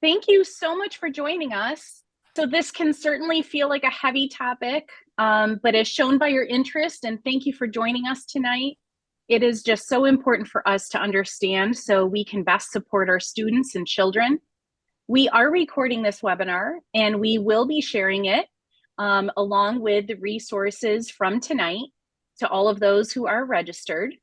Thank you so much for joining us. So this can certainly feel like a heavy topic, but as shown by your interest, and thank you for joining us tonight, it is just so important for us to understand so we can best support our students and children. We are recording this webinar and we will be sharing it along with the resources from tonight to all of those who are registered.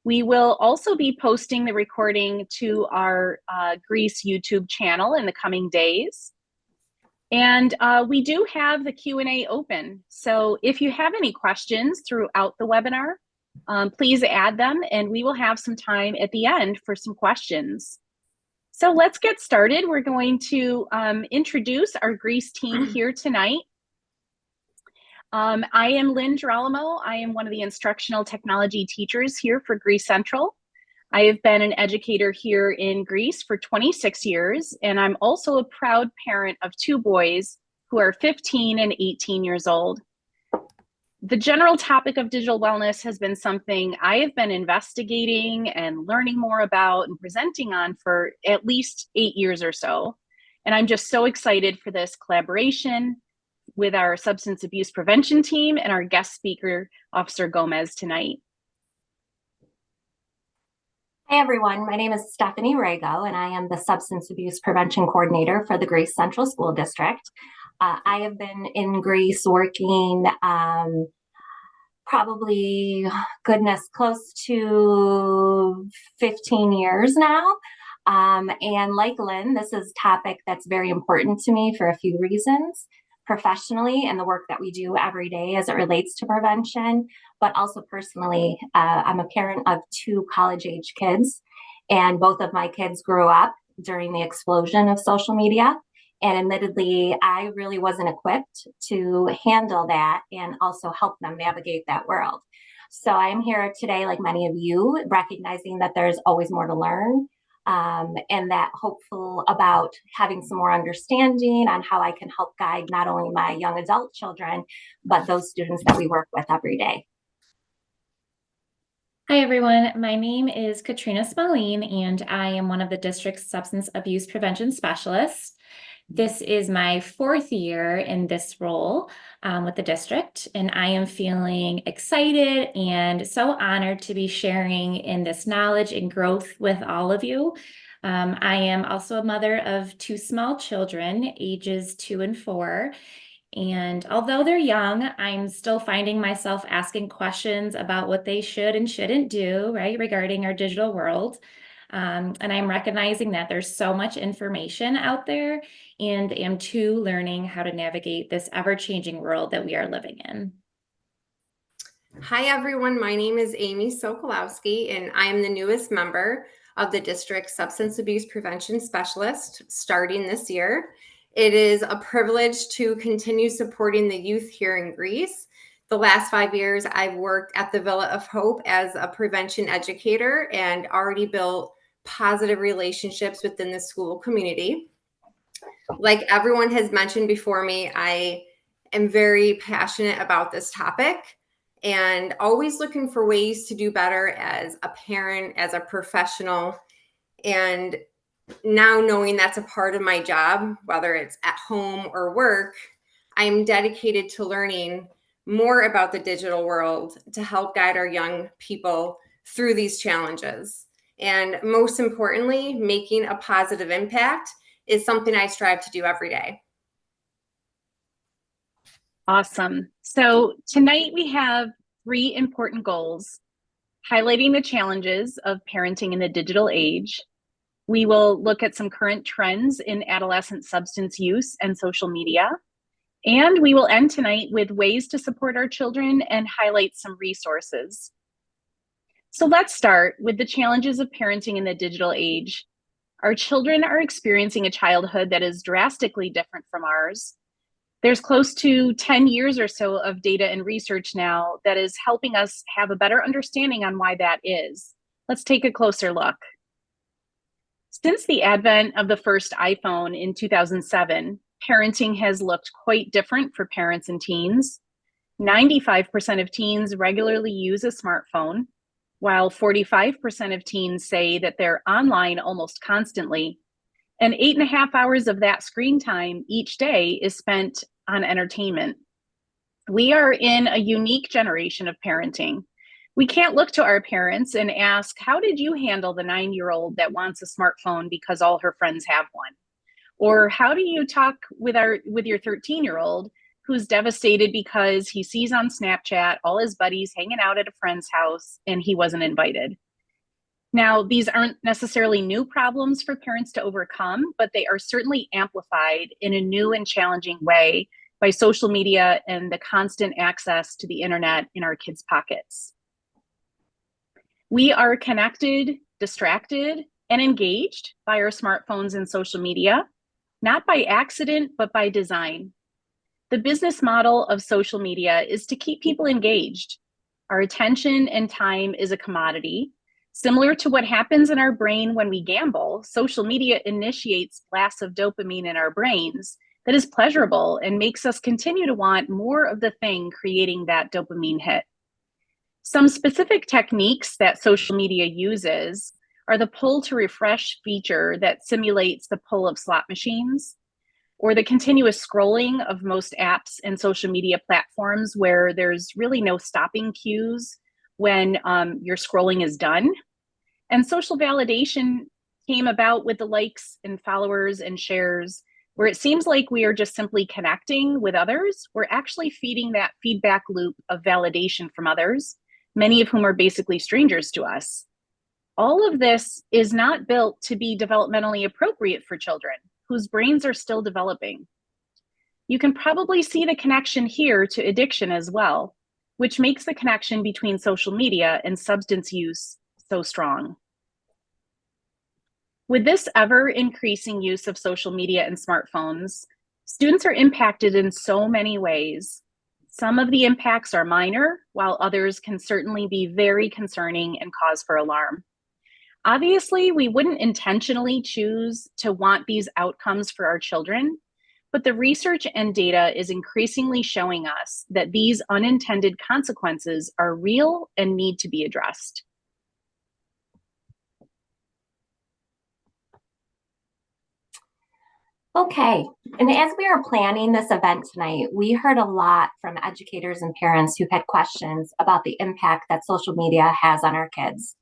We will also be posting the recording to our GREASE YouTube channel in the coming days. And we do have the Q&A open. So if you have any questions throughout the webinar, please add them and we will have some time at the end for some questions. So let's get started. We're going to introduce our GREASE team here tonight. I am Lynn Girolamo. I am one of the instructional technology teachers here for GREASE Central. I have been an educator here in GREASE for 26 years, and I'm also a proud parent of two boys who are 15 and 18 years old. The general topic of digital wellness has been something I have been investigating and learning more about and presenting on for at least 8 years or so. And I'm just so excited for this collaboration with our substance abuse prevention team and our guest speaker, Officer Gomez, tonight. Hey everyone, my name is Stephanie Rago and I am the Substance Abuse Prevention Coordinator for the GREASE Central School District. I have been in GREASE working probably, close to 15 years now. And like Lynn, this is a topic that's very important to me for a few reasons. Professionally and the work that we do every day as it relates to prevention, but also personally, I'm a parent of two college-age kids, and both of my kids grew up during the explosion of social media. And admittedly, I really wasn't equipped to handle that and also help them navigate that world. So I'm here today, like many of you, recognizing that there's always more to learn. And that hopeful about having some more understanding on how I can help guide not only my young adult children, but those students that we work with every day. Hi, everyone. My name is Katrina Smallene, and I am one of the district's substance abuse prevention specialists. This is my 4th year in this role with the district, and I am feeling excited and so honored to be sharing in this knowledge and growth with all of you. I am also a mother of 2 small children, ages 2 and 4. And although they're young, I'm still finding myself asking questions about what they should and shouldn't do, right, regarding our digital world. And I'm recognizing that there's so much information out there and am too learning how to navigate this ever-changing world that we are living in. Hi, everyone. My name is Amy Sokolowski, and I am the newest member of the district's Substance Abuse Prevention Specialist starting this year. It is a privilege to continue supporting the youth here in GREASE. The last 5 years, I've worked at the Villa of Hope as a prevention educator and already built positive relationships within the school community. Like everyone has mentioned before me, I am very passionate about this topic and always looking for ways to do better as a parent, as a professional. And now knowing that's a part of my job, whether it's at home or work, I'm dedicated to learning more about the digital world to help guide our young people through these challenges. And most importantly, making a positive impact is something I strive to do every day. Awesome. So tonight we have 3 important goals: highlighting the challenges of parenting in the digital age. We will look at some current trends in adolescent substance use and social media. And we will end tonight with ways to support our children and highlight some resources. So let's start with the challenges of parenting in the digital age. Our children are experiencing a childhood that is drastically different from ours. There's close to 10 years or so of data and research now that is helping us have a better understanding on why that is. Let's take a closer look. Since the advent of the first iPhone in 2007, parenting has looked quite different for parents and teens. 95% of teens regularly use a smartphone, while 45% of teens say that they're online almost constantly. And 8.5 hours of that screen time each day is spent on entertainment. We are in a unique generation of parenting. We can't look to our parents and ask, how did you handle the 9-year-old that wants a smartphone because all her friends have one? Or how do you talk with your 13-year-old who's devastated because he sees on Snapchat all his buddies hanging out at a friend's house and he wasn't invited? Now, these aren't necessarily new problems for parents to overcome, but they are certainly amplified in a new and challenging way by social media and the constant access to the internet in our kids' pockets. We are connected, distracted, and engaged by our smartphones and social media, not by accident, but by design. The business model of social media is to keep people engaged. Our attention and time is a commodity. Similar to what happens in our brain when we gamble, social media initiates blasts of dopamine in our brains that is pleasurable and makes us continue to want more of the thing creating that dopamine hit. Some specific techniques that social media uses are the pull to refresh feature that simulates the pull of slot machines, or the continuous scrolling of most apps and social media platforms where there's really no stopping cues when your scrolling is done. And social validation came about with the likes and followers and shares, where it seems like we are just simply connecting with others. We're actually feeding that feedback loop of validation from others, many of whom are basically strangers to us. All of this is not built to be developmentally appropriate for children whose brains are still developing. You can probably see the connection here to addiction as well, which makes the connection between social media and substance use so strong. With this ever increasing use of social media and smartphones, students are impacted in so many ways. Some of the impacts are minor, while others can certainly be very concerning and cause for alarm. Obviously, we wouldn't intentionally choose to want these outcomes for our children, but the research and data is increasingly showing us that these unintended consequences are real and need to be addressed. Okay, and as we are planning this event tonight, we heard a lot from educators and parents who had questions about the impact that social media has on our kids.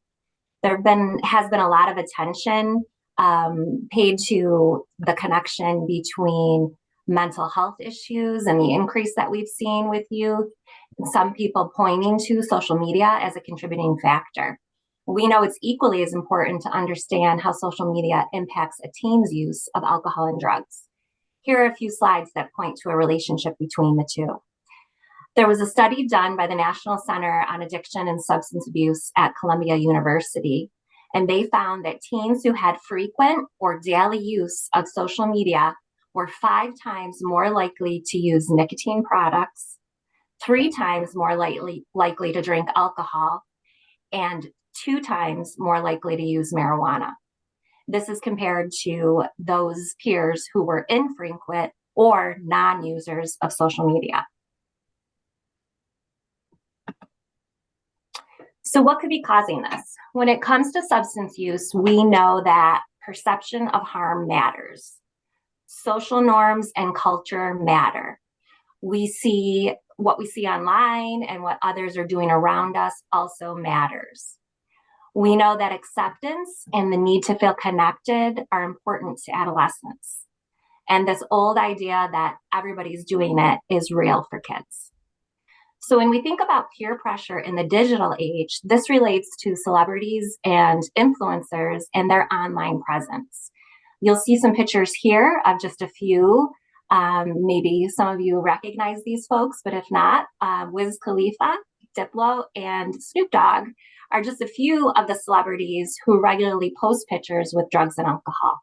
There has been a lot of attention paid to the connection between mental health issues and the increase that we've seen with youth. Some people pointing to social media as a contributing factor. We know it's equally as important to understand how social media impacts a teen's use of alcohol and drugs. Here are a few slides that point to a relationship between the two. There was a study done by the National Center on Addiction and Substance Abuse at Columbia University, and they found that teens who had frequent or daily use of social media were 5 times more likely to use nicotine products, 3 times more likely to drink alcohol, and 2 times more likely to use marijuana. This is compared to those peers who were infrequent or non-users of social media. So what could be causing this? When it comes to substance use, we know that perception of harm matters. Social norms and culture matter. We see what we see online and what others are doing around us also matters. We know that acceptance and the need to feel connected are important to adolescents. And this old idea that everybody's doing it is real for kids. So when we think about peer pressure in the digital age, this relates to celebrities and influencers and their online presence. You'll see some pictures here of just a few. Maybe some of you recognize these folks, but if not, Wiz Khalifa, Diplo, and Snoop Dogg are just a few of the celebrities who regularly post pictures with drugs and alcohol.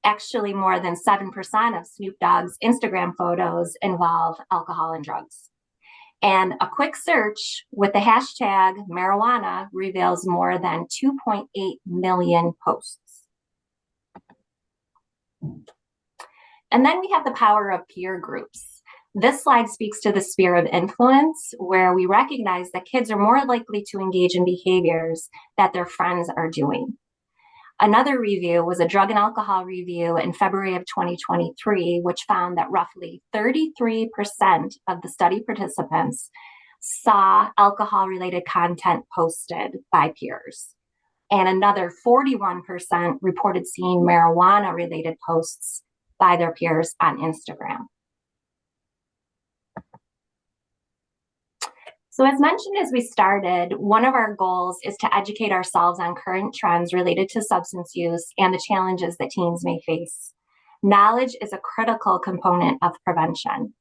Actually, more than 7% of Snoop Dogg's Instagram photos involve alcohol and drugs. And a quick search with the hashtag marijuana reveals more than 2.8 million posts. And then we have the power of peer groups. This slide speaks to the sphere of influence, where we recognize that kids are more likely to engage in behaviors that their friends are doing. Another review was a drug and alcohol review in February of 2023, which found that roughly 33% of the study participants saw alcohol-related content posted by peers. And another 41% reported seeing marijuana-related posts by their peers on Instagram. So as mentioned as we started, one of our goals is to educate ourselves on current trends related to substance use and the challenges that teens may face. Knowledge is a critical component of prevention.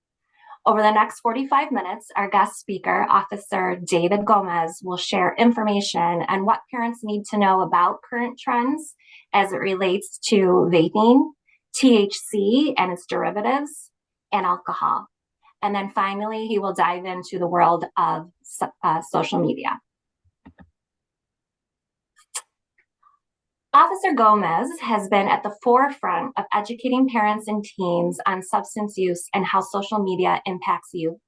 Over the next 45 minutes, our guest speaker, Officer David Gomez, will share information on what parents need to know about current trends as it relates to vaping, THC and its derivatives, and alcohol. And then finally, he will dive into the world of social media. Officer Gomez has been at the forefront of educating parents and teens on substance use and how social media impacts youth.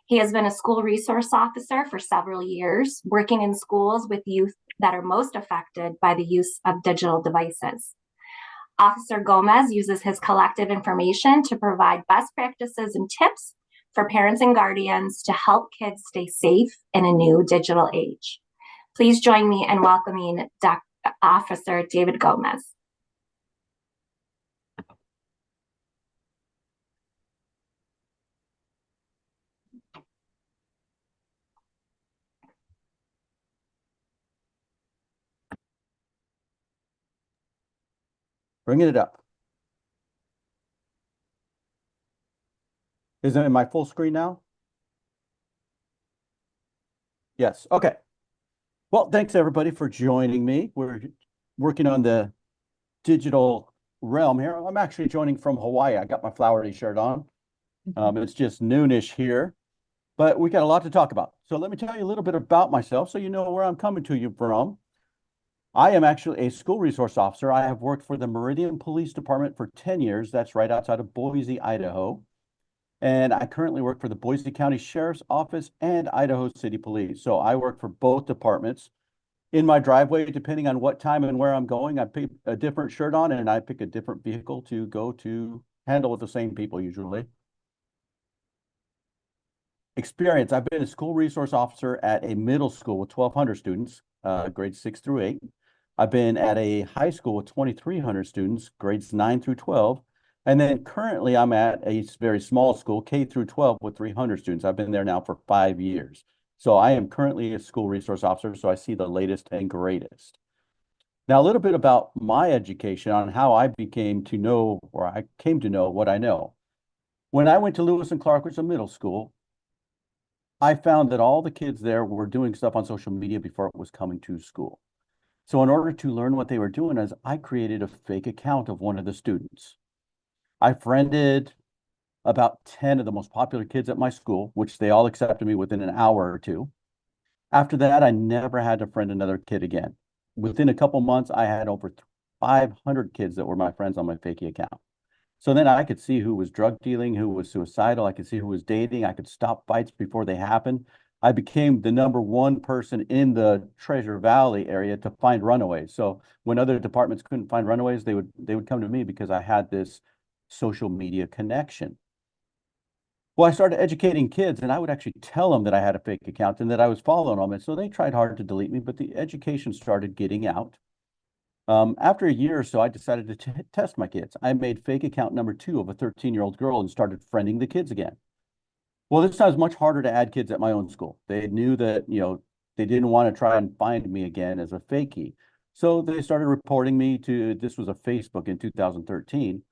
He has been a school resource officer for several years, working in schools with youth that are most affected by the use of digital devices. Officer Gomez uses his collective information to provide best practices and tips for parents and guardians to help kids stay safe in a new digital age. Please join me in welcoming Officer David Gomez. Bringing it up. Is it in my full screen now? Yes, okay. Well, thanks everybody for joining me. We're working on the digital realm here. I'm actually joining from Hawaii. I got my flowery shirt on. It's just noonish here, but we got a lot to talk about. So let me tell you a little bit about myself so you know where I'm coming to you from. I am actually a school resource officer. I have worked for the Meridian Police Department for 10 years. That's right outside of Boise, Idaho. And I currently work for the Boise County Sheriff's Office and Idaho City Police. So I work for both departments. In my driveway, depending on what time and where I'm going, I pick a different shirt on and I pick a different vehicle to go to handle with the same people usually. Experience, I've been a school resource officer at a middle school with 1,200 students, grades 6 through 8. I've been at a high school with 2,300 students, grades 9 through 12. And then currently I'm at a very small school, K through 12 with 300 students. I've been there now for 5 years. So I am currently a school resource officer, so I see the latest and greatest. Now, a little bit about my education on how I came to know what I know. When I went to Lewis and Clark, which is a middle school, I found that all the kids there were doing stuff on social media before it was coming to school. So in order to learn what they were doing, I created a fake account of one of the students. I friended about 10 of the most popular kids at my school, which they all accepted me within an hour or two. After that, I never had to friend another kid again. Within a couple months, I had over 500 kids that were my friends on my fakey account. So then I could see who was drug dealing, who was suicidal. I could see who was dating. I could stop fights before they happened. I became the #1 person in the Treasure Valley area to find runaways. So when other departments couldn't find runaways, they would come to me because I had this social media connection. Well, I started educating kids and I would actually tell them that I had a fake account and that I was following them. And so they tried hard to delete me, but the education started getting out. After a year or so, I decided to test my kids. I made fake account #2 of a 13-year-old girl and started friending the kids again. Well, this time was much harder to add kids at my own school. They knew that, they didn't want to try and find me again as a fakie. So they started reporting me to, this was a Facebook in 2013.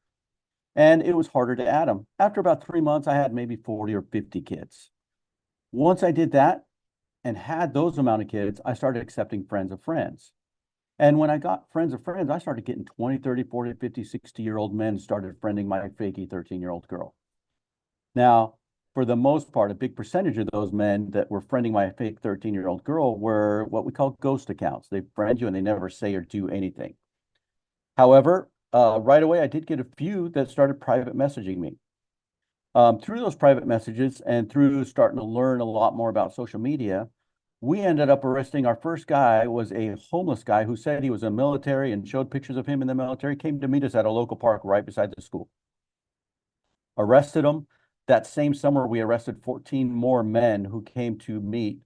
And it was harder to add them. After about 3 months, I had maybe 40 or 50 kids. Once I did that and had those amount of kids, I started accepting friends of friends. And when I got friends of friends, I started getting 20, 30, 40, 50, 60-year-old men started friending my fakey 13-year-old girl. Now, for the most part, a big percentage of those men that were friending my fake 13-year-old girl were what we call ghost accounts. They friend you and they never say or do anything. However, right away, I did get a few that started private messaging me. Through those private messages and through starting to learn a lot more about social media, We ended up arresting our first guy was a homeless guy who said he was a military and showed pictures of him in the military, came to meet us at a local park right beside the school. Arrested him. That same summer, we arrested 14 more men who came to meet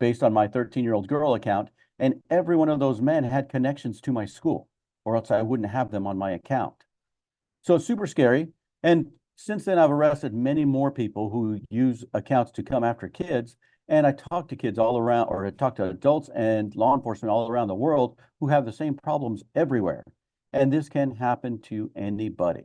based on my 13-year-old girl account. And every one of those men had connections to my school, or else I wouldn't have them on my account. So it's super scary. And since then, I've arrested many more people who use accounts to come after kids. And I talk to kids all around, or I talk to adults and law enforcement all around the world who have the same problems everywhere. And this can happen to anybody.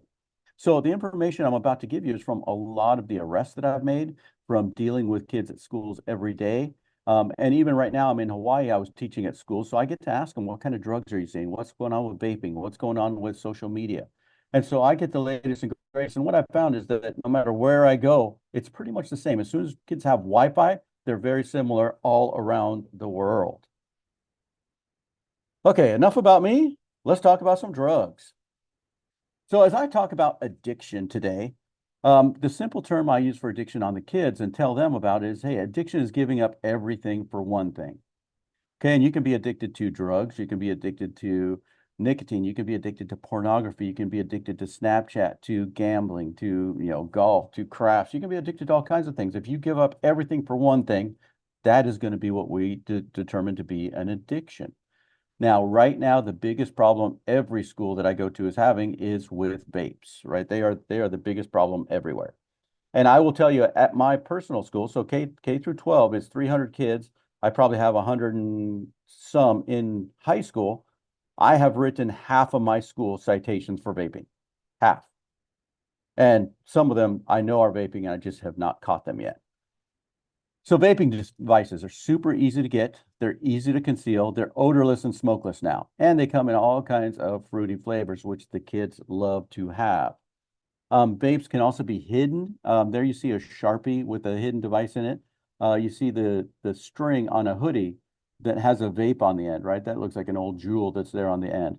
So the information I'm about to give you is from a lot of the arrests that I've made from dealing with kids at schools every day. And even right now, I'm in Hawaii, I was teaching at school. So I get to ask them, what kind of drugs are you seeing? What's going on with vaping? What's going on with social media? And so I get the latest and greatest. And what I've found is that no matter where I go, it's pretty much the same. As soon as kids have Wi-Fi, they're very similar all around the world. Okay, enough about me. Let's talk about some drugs. So as I talk about addiction today, the simple term I use for addiction on the kids and tell them about is, hey, addiction is giving up everything for one thing. Okay, and you can be addicted to drugs, you can be addicted to nicotine, you can be addicted to pornography, you can be addicted to Snapchat, to gambling, to golf, to crafts. You can be addicted to all kinds of things. If you give up everything for one thing, that is going to be what we determine to be an addiction. Now, right now, the biggest problem every school that I go to is having is with vapes, right? They are the biggest problem everywhere. And I will tell you at my personal school, so K through 12 is 300 kids. I probably have 100 and some in high school. I have written half of my school citations for vaping, half. And some of them I know are vaping and I just have not caught them yet. So vaping devices are super easy to get. They're easy to conceal. They're odorless and smokeless now. And they come in all kinds of fruity flavors, which the kids love to have. Vapes can also be hidden. There you see a Sharpie with a hidden device in it. You see the string on a hoodie that has a vape on the end, right? That looks like an old jewel that's there on the end.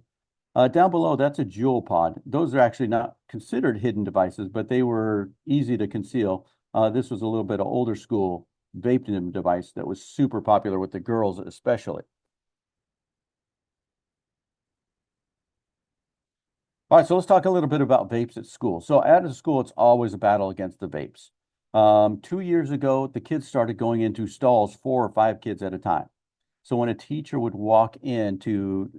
Down below, that's a jewel pod. Those are actually not considered hidden devices, but they were easy to conceal. This was a little bit of older school vape device that was super popular with the girls especially. All right, so let's talk a little bit about vapes at school. So at a school, it's always a battle against the vapes. 2 years ago, the kids started going into stalls, 4 or 5 kids at a time. So when a teacher would walk in to,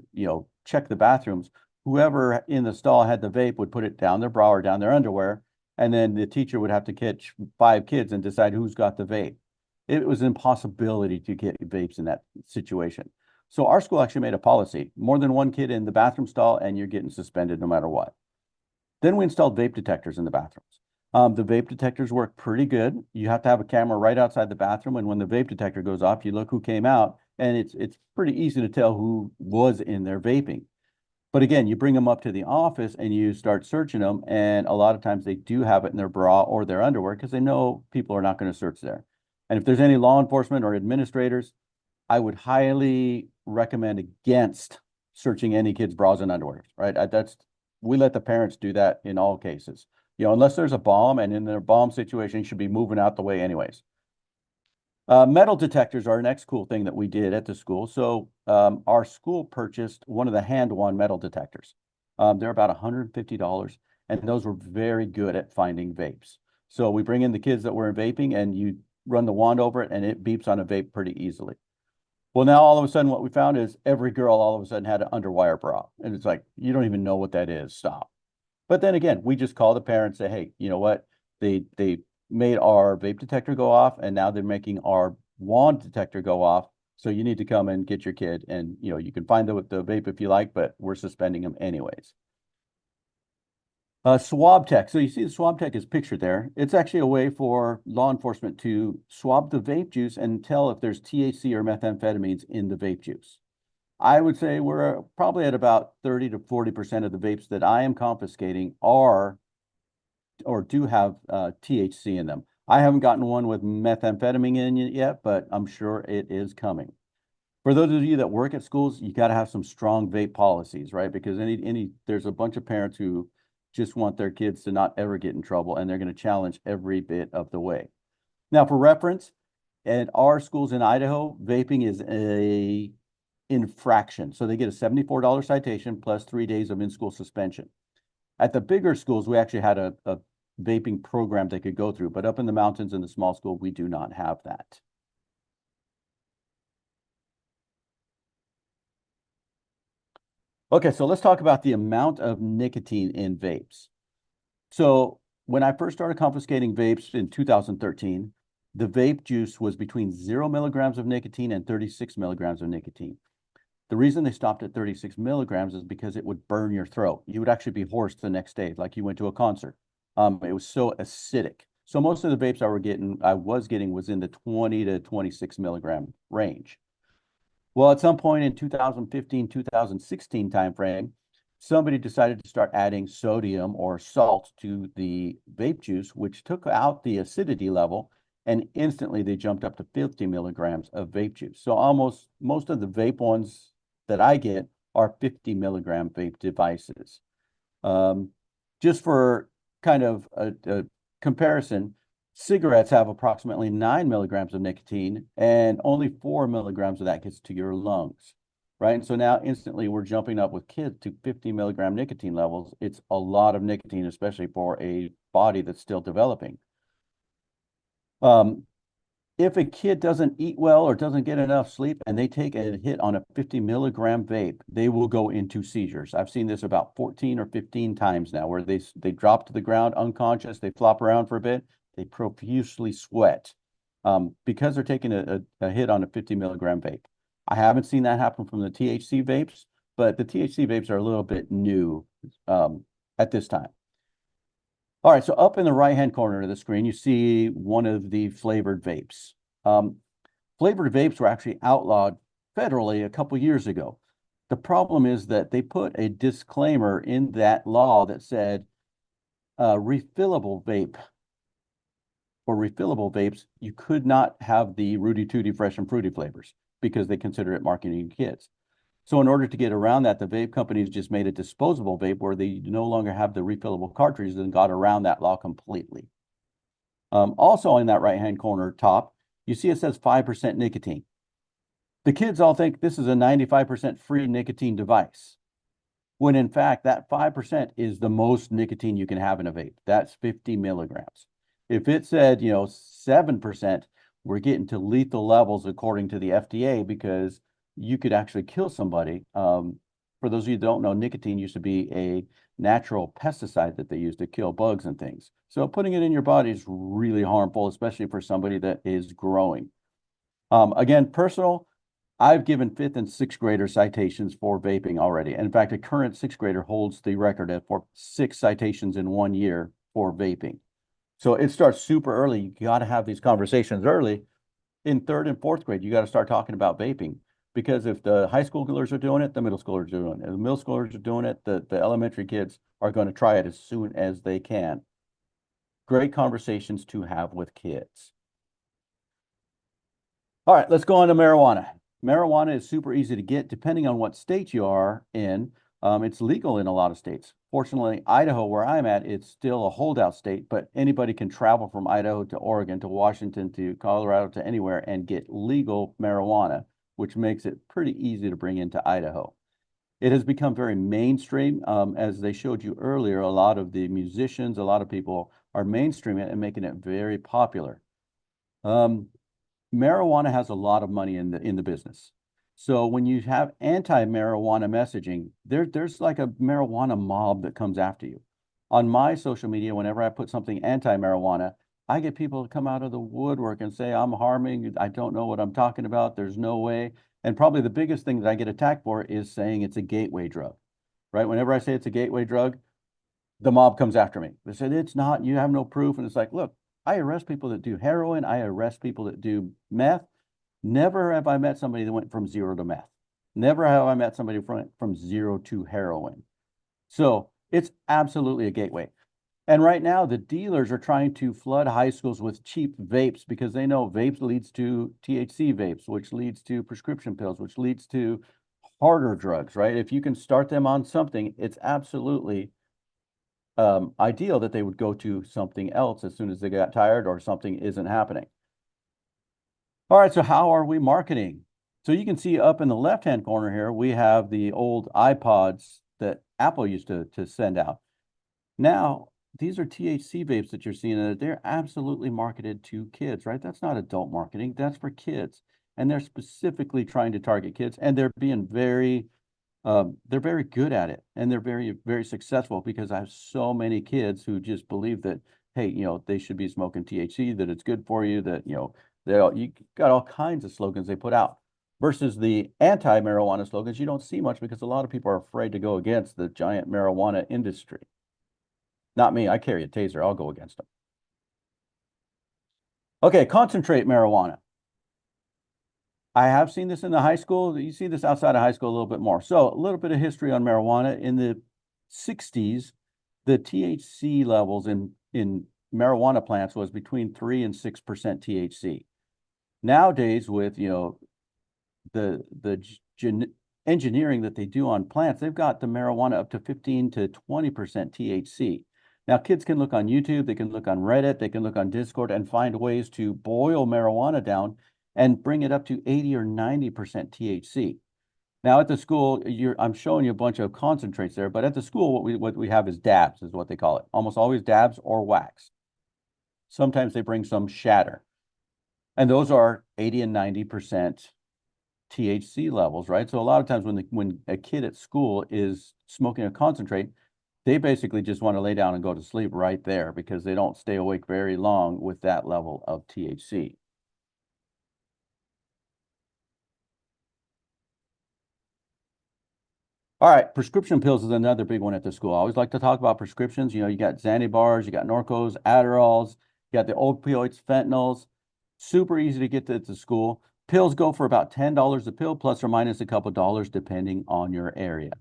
check the bathrooms, whoever in the stall had the vape would put it down their bra or down their underwear, and then the teacher would have to catch 5 kids and decide who's got the vape. It was an impossibility to get vapes in that situation. So our school actually made a policy, more than 1 kid in the bathroom stall and you're getting suspended no matter what. Then we installed vape detectors in the bathrooms. The vape detectors work pretty good. You have to have a camera right outside the bathroom, and when the vape detector goes off, you look who came out, and it's pretty easy to tell who was in there vaping. But again, you bring them up to the office and you start searching them, and a lot of times they do have it in their bra or their underwear because they know people are not going to search there. And if there's any law enforcement or administrators, I would highly recommend against searching any kid's bras and underwear, right? We let the parents do that in all cases. Unless there's a bomb, and in their bomb situation, you should be moving out the way anyways. Metal detectors are our next cool thing that we did at the school. So our school purchased one of the hand-wand metal detectors. They're about $150, and those were very good at finding vapes. So we bring in the kids that were vaping, and you run the wand over it, and it beeps on a vape pretty easily. Well, now all of a sudden what we found is every girl all of a sudden had an underwire bra. And it's like, you don't even know what that is. Stop. But then again, we just call the parents and say, hey, you know what? They made our vape detector go off, and now they're making our wand detector go off. So you need to come and get your kid. And, you can find the vape if you like, but we're suspending them anyways. Swab tech. So you see the swab tech is pictured there. It's actually a way for law enforcement to swab the vape juice and tell if there's THC or methamphetamines in the vape juice. I would say we're probably at about 30 to 40% of the vapes that I am confiscating are or do have THC in them. I haven't gotten one with methamphetamine in it yet, but I'm sure it is coming. For those of you that work at schools, you got to have some strong vape policies, right? Because there's a bunch of parents who just want their kids to not ever get in trouble, and they're going to challenge every bit of the way. Now, for reference, at our schools in Idaho, vaping is a infraction. So they get a $74 citation plus 3 days of in-school suspension. At the bigger schools, we actually had a vaping program they could go through, but up in the mountains in the small school, we do not have that. Okay, so let's talk about the amount of nicotine in vapes. So when I first started confiscating vapes in 2013, the vape juice was between 0 milligrams of nicotine and 36 milligrams of nicotine. The reason they stopped at 36 milligrams is because it would burn your throat. You would actually be hoarse the next day, like you went to a concert. It was so acidic. So most of the vapes I was getting was in the 20 to 26 milligram range. Well, at some point in 2015, 2016 timeframe, somebody decided to start adding sodium or salt to the vape juice, which took out the acidity level, and instantly they jumped up to 50 milligrams of vape juice. So almost most of the vape ones that I get are 50 milligram vape devices. Just for kind of a comparison, cigarettes have approximately 9 milligrams of nicotine, and only 4 milligrams of that gets to your lungs, right? And so now instantly we're jumping up with kids to 50 milligram nicotine levels. It's a lot of nicotine, especially for a body that's still developing. If a kid doesn't eat well or doesn't get enough sleep and they take a hit on a 50 milligram vape, they will go into seizures. I've seen this about 14 or 15 times now, where they drop to the ground unconscious, they flop around for a bit, they profusely sweat because they're taking a hit on a 50 milligram vape. I haven't seen that happen from the THC vapes, but the THC vapes are a little bit new at this time. All right, so up in the right-hand corner of the screen, you see one of the flavored vapes. Flavored vapes were actually outlawed federally a couple years ago. The problem is that they put a disclaimer in that law that said refillable vape or refillable vapes, you could not have the Rudy Tooty Fresh and Fruity flavors because they consider it marketing to kids. So in order to get around that, the vape companies just made a disposable vape where they no longer have the refillable cartridges and got around that law completely. Also in that right-hand corner top, you see it says 5% nicotine. The kids all think this is a 95% free nicotine device, when in fact that 5% is the most nicotine you can have in a vape. That's 50 milligrams. If it said, 7%, we're getting to lethal levels according to the FDA, because you could actually kill somebody. For those of you who don't know, nicotine used to be a natural pesticide that they used to kill bugs and things. So putting it in your body is really harmful, especially for somebody that is growing. Again, personal, I've given 5th and 6th grader citations for vaping already. And in fact, a current 6th grader holds the record for 6 citations in 1 year for vaping. So it starts super early. You got to have these conversations early. In 3rd and 4th grade, you got to start talking about vaping. Because if the high schoolers are doing it, the middle schoolers are doing it. If the middle schoolers are doing it, the elementary kids are going to try it as soon as they can. Great conversations to have with kids. All right, let's go on to marijuana. Marijuana is super easy to get depending on what state you are in. It's legal in a lot of states. Fortunately, Idaho, where I'm at, it's still a holdout state, but anybody can travel from Idaho to Oregon to Washington to Colorado to anywhere and get legal marijuana, which makes it pretty easy to bring into Idaho. It has become very mainstream. As they showed you earlier, a lot of the musicians, a lot of people are mainstreaming it and making it very popular. Marijuana has a lot of money in the business. So when you have anti-marijuana messaging, there's like a marijuana mob that comes after you. On my social media, whenever I put something anti-marijuana, I get people to come out of the woodwork and say, I'm harming, I don't know what I'm talking about, there's no way. And probably the biggest thing that I get attacked for is saying it's a gateway drug, right? Whenever I say it's a gateway drug, the mob comes after me. They said, it's not, you have no proof. And it's like, look, I arrest people that do heroin, I arrest people that do meth. Never have I met somebody that went from 0 to meth. Never have I met somebody from 0 to heroin. So it's absolutely a gateway. And right now, the dealers are trying to flood high schools with cheap vapes because they know vapes leads to THC vapes, which leads to prescription pills, which leads to harder drugs, right? If you can start them on something, it's absolutely ideal that they would go to something else as soon as they got tired or something isn't happening. All right, so how are we marketing? So you can see up in the left-hand corner here, we have the old iPods that Apple used to send out. Now, these are THC vapes that you're seeing, and they're absolutely marketed to kids, right? That's not adult marketing, that's for kids. And they're specifically trying to target kids, and they're being they're very good at it, and they're very, very successful because I have so many kids who just believe that, hey, they should be smoking THC, that it's good for you, that, you got all kinds of slogans they put out. Versus the anti-marijuana slogans, you don't see much because a lot of people are afraid to go against the giant marijuana industry. Not me, I carry a taser, I'll go against them. Okay, concentrate marijuana. I have seen this in the high school. You see this outside of high school a little bit more. So a little bit of history on marijuana. In the 60s, the THC levels in marijuana plants was between 3 and 6% THC. Nowadays, with the engineering that they do on plants, they've got the marijuana up to 15 to 20% THC. Now, kids can look on YouTube, they can look on Reddit, they can look on Discord and find ways to boil marijuana down and bring it up to 80 or 90% THC. Now at the school, I'm showing you a bunch of concentrates there, but at the school, what we have is dabs, is what they call it. Almost always dabs or wax. Sometimes they bring some shatter. And those are 80 and 90% THC levels, right? So a lot of times when a kid at school is smoking a concentrate, they basically just want to lay down and go to sleep right there because they don't stay awake very long with that level of THC. All right, prescription pills is another big one at the school. I always like to talk about prescriptions. You got Xanny bars, you got Norcos, Adderalls, you got the opioids, fentanyls. Super easy to get to the school. Pills go for about $10 a pill, plus or minus a couple dollars, depending on your area.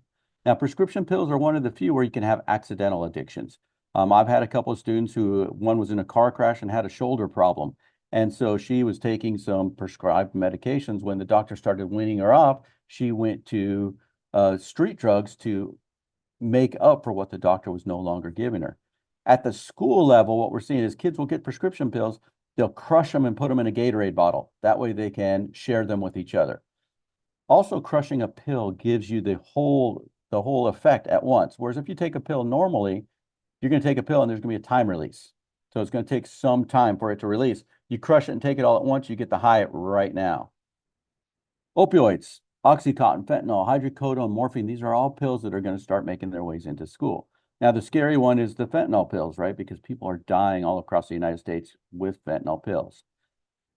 Now, prescription pills are one of the few where you can have accidental addictions. I've had a couple of students one was in a car crash and had a shoulder problem. And so she was taking some prescribed medications. When the doctor started weaning her off, she went to street drugs to make up for what the doctor was no longer giving her. At the school level, what we're seeing is kids will get prescription pills, they'll crush them and put them in a Gatorade bottle. That way they can share them with each other. Also, crushing a pill gives you the whole effect at once. Whereas if you take a pill normally, you're going to take a pill and there's going to be a time release. So it's going to take some time for it to release. You crush it and take it all at once, you get the high right now. Opioids. Oxycontin, fentanyl, hydrocodone, morphine, these are all pills that are going to start making their ways into school. Now, the scary one is the fentanyl pills, right? Because people are dying all across the United States with fentanyl pills.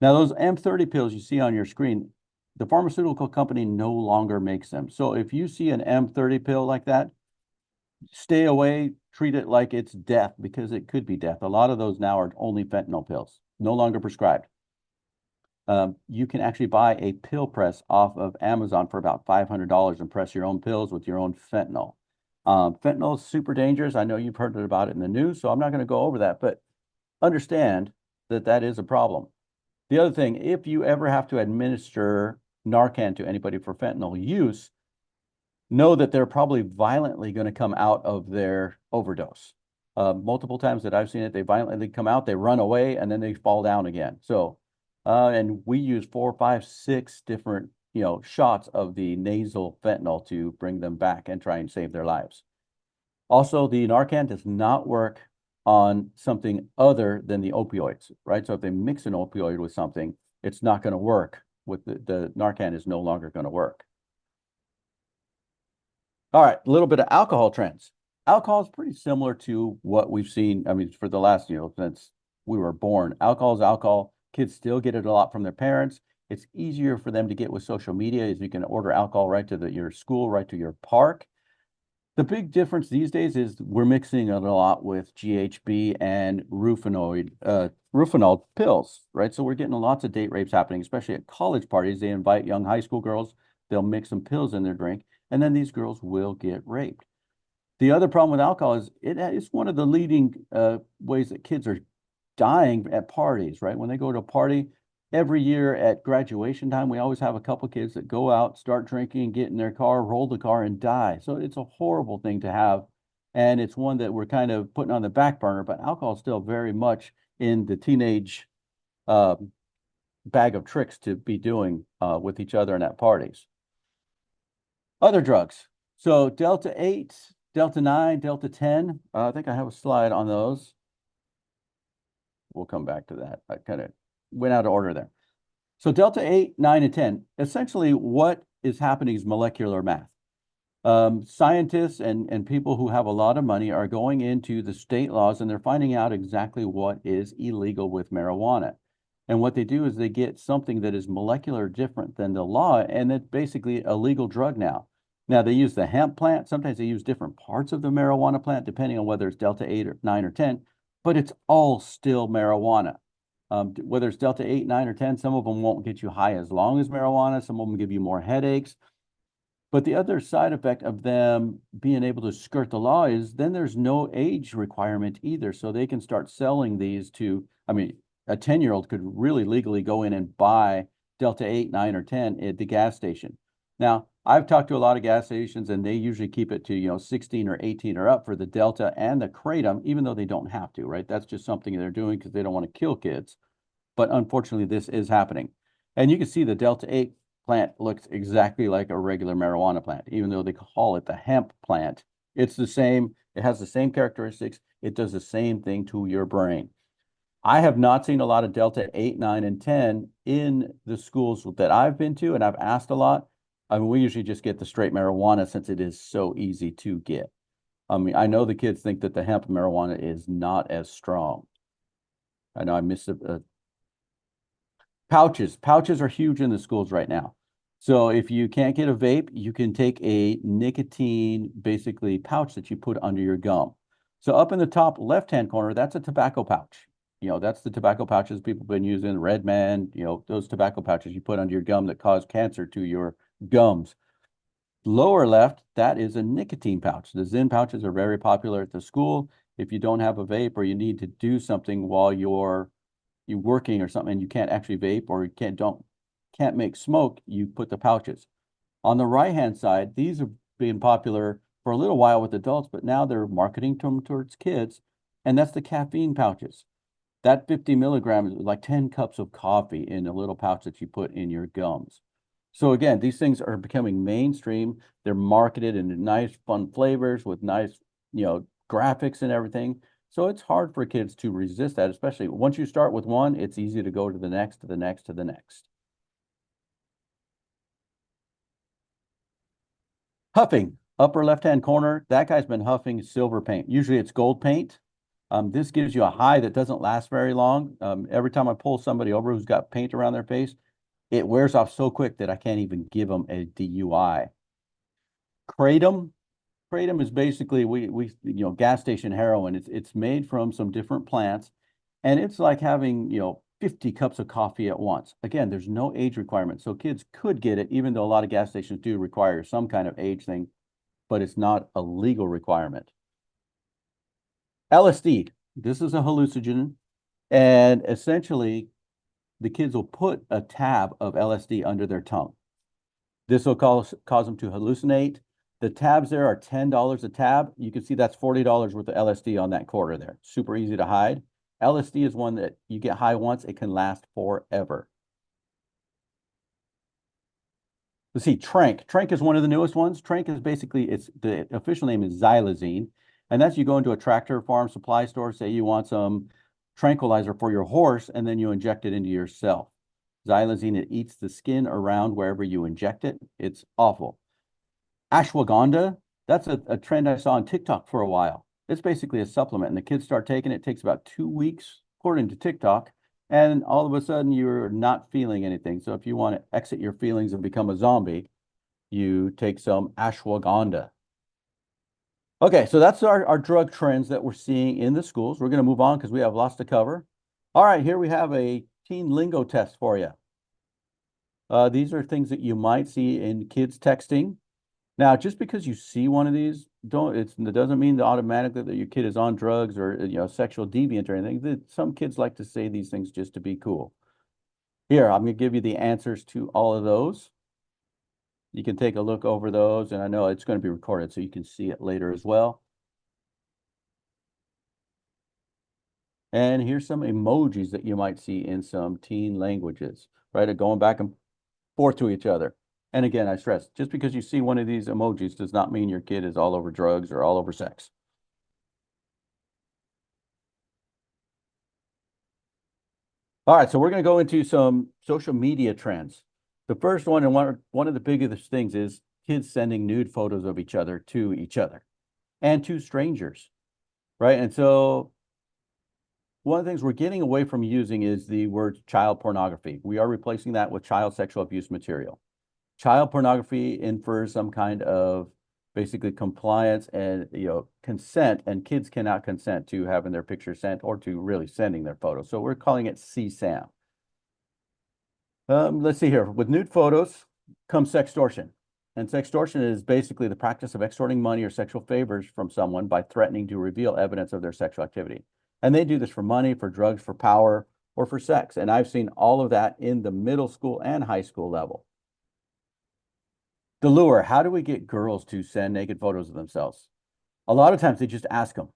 Now, those M30 pills you see on your screen, the pharmaceutical company no longer makes them. So if you see an M30 pill like that, stay away, treat it like it's death, because it could be death. A lot of those now are only fentanyl pills, no longer prescribed. You can actually buy a pill press off of Amazon for about $500 and press your own pills with your own fentanyl. Fentanyl is super dangerous. I know you've heard about it in the news, so I'm not going to go over that, but understand that that is a problem. The other thing, if you ever have to administer Narcan to anybody for fentanyl use, know that they're probably violently going to come out of their overdose. Multiple times that I've seen it, they violently come out, they run away, and then they fall down again. So and we use 4, 5, 6 different, shots of the nasal fentanyl to bring them back and try and save their lives. Also, the Narcan does not work on something other than the opioids, right? So if they mix an opioid with something, it's not going to work. With the Narcan is no longer going to work. All right, a little bit of alcohol trends. Alcohol is pretty similar to what we've seen, for the last, since we were born. Alcohol is alcohol. Kids still get it a lot from their parents. It's easier for them to get with social media, as you can order alcohol right to your school, right to your park. The big difference these days is we're mixing it a lot with GHB and Rufinol pills, right? So we're getting lots of date rapes happening, especially at college parties. They invite young high school girls, they'll mix some pills in their drink, and then these girls will get raped. The other problem with alcohol is it's one of the leading ways that kids are dying at parties, right? When they go to a party, every year at graduation time, we always have a couple kids that go out, start drinking, get in their car, roll the car, and die. So it's a horrible thing to have. And it's one that we're kind of putting on the back burner, but alcohol is still very much in the teenage bag of tricks to be doing with each other and at parties. Other drugs. So Delta 8, Delta 9, Delta 10. I think I have a slide on those. We'll come back to that. I kind of went out of order there. So Delta 8, 9, and 10, essentially what is happening is molecular math. Scientists and people who have a lot of money are going into the state laws and they're finding out exactly what is illegal with marijuana. And what they do is they get something that is molecular different than the law, and it's basically a legal drug now. Now they use the hemp plant. Sometimes they use different parts of the marijuana plant, depending on whether it's Delta 8 or 9 or 10, but it's all still marijuana. Whether it's Delta 8, 9, or 10, some of them won't get you high as long as marijuana. Some of them give you more headaches. But the other side effect of them being able to skirt the law is then there's no age requirement either. So they can start selling these to, I mean, a 10-year-old could really legally go in and buy Delta 8, 9, or 10 at the gas station. Now, I've talked to a lot of gas stations and they usually keep it to, 16 or 18 or up for the Delta and the Kratom, even though they don't have to, right? That's just something they're doing because they don't want to kill kids. But unfortunately, this is happening. And you can see the Delta 8 plant looks exactly like a regular marijuana plant, even though they call it the hemp plant. It's the same, it has the same characteristics, it does the same thing to your brain. I have not seen a lot of Delta 8, 9, and 10 in the schools that I've been to, and I've asked a lot. I mean, we usually just get the straight marijuana since it is so easy to get. I mean, I know the kids think that the hemp marijuana is not as strong. I know I missed a pouches. Pouches are huge in the schools right now. So if you can't get a vape, you can take a nicotine, basically pouch that you put under your gum. So up in the top left-hand corner, that's a tobacco pouch. That's the tobacco pouches people have been using, Red Man, those tobacco pouches you put under your gum that cause cancer to your gums. Lower left, that is a nicotine pouch. The Zyn pouches are very popular at the school. If you don't have a vape or you need to do something while you're working or something and you can't actually vape or you can't make smoke, you put the pouches. On the right-hand side, these have been popular for a little while with adults, but now they're marketing them towards kids, and that's the caffeine pouches. That 50 milligrams is like 10 cups of coffee in a little pouch that you put in your gums. So again, these things are becoming mainstream. They're marketed in nice, fun flavors with nice, graphics and everything. So it's hard for kids to resist that, especially once you start with one, it's easy to go to the next, to the next, to the next. Huffing, upper left-hand corner, that guy's been huffing silver paint. Usually it's gold paint. This gives you a high that doesn't last very long. Every time I pull somebody over who's got paint around their face, it wears off so quick that I can't even give them a DUI. Kratom. Kratom is basically gas station heroin. It's made from some different plants, and it's like having 50 cups of coffee at once. Again, there's no age requirement, so kids could get it, even though a lot of gas stations do require some kind of age thing, but it's not a legal requirement. LSD. This is a hallucinogen, and essentially, the kids will put a tab of LSD under their tongue. This will cause them to hallucinate. The tabs there are $10 a tab. You can see that's $40 worth of LSD on that quarter there. Super easy to hide. LSD is one that you get high once, it can last forever. Let's see, Trank. Trank is one of the newest ones. Trank is basically, the official name is xylazine. And that's you go into a tractor farm supply store, say you want some tranquilizer for your horse, and then you inject it into yourself. Xylazine, it eats the skin around wherever you inject it. It's awful. Ashwagandha, that's a trend I saw on TikTok for a while. It's basically a supplement, and the kids start taking it. It takes about 2 weeks, according to TikTok, and all of a sudden you're not feeling anything. So if you want to exit your feelings and become a zombie, you take some ashwagandha. Okay, so that's our drug trends that we're seeing in the schools. We're going to move on because we have lots to cover. All right, here we have a teen lingo test for you. These are things that you might see in kids texting. Now, just because you see one of these, it doesn't mean that automatically that your kid is on drugs or sexual deviant or anything. Some kids like to say these things just to be cool. Here, I'm going to give you the answers to all of those. You can take a look over those, and I know it's going to be recorded, so you can see it later as well. And here's some emojis that you might see in some teen languages, right? Going back and forth to each other. And again, I stress, just because you see one of these emojis does not mean your kid is all over drugs or all over sex. All right, so we're going to go into some social media trends. The first one, and one of the biggest things, is kids sending nude photos of each other and to strangers, right? And so one of the things we're getting away from using is the word child pornography. We are replacing that with child sexual abuse material. Child pornography infers some kind of basically compliance and consent, and kids cannot consent to having their picture sent or to really sending their photos. So we're calling it CSAM. Let's see here. With nude photos comes sextortion. And sextortion is basically the practice of extorting money or sexual favors from someone by threatening to reveal evidence of their sexual activity. And they do this for money, for drugs, for power, or for sex. And I've seen all of that in the middle school and high school level. The lure, how do we get girls to send naked photos of themselves? A lot of times they just ask them.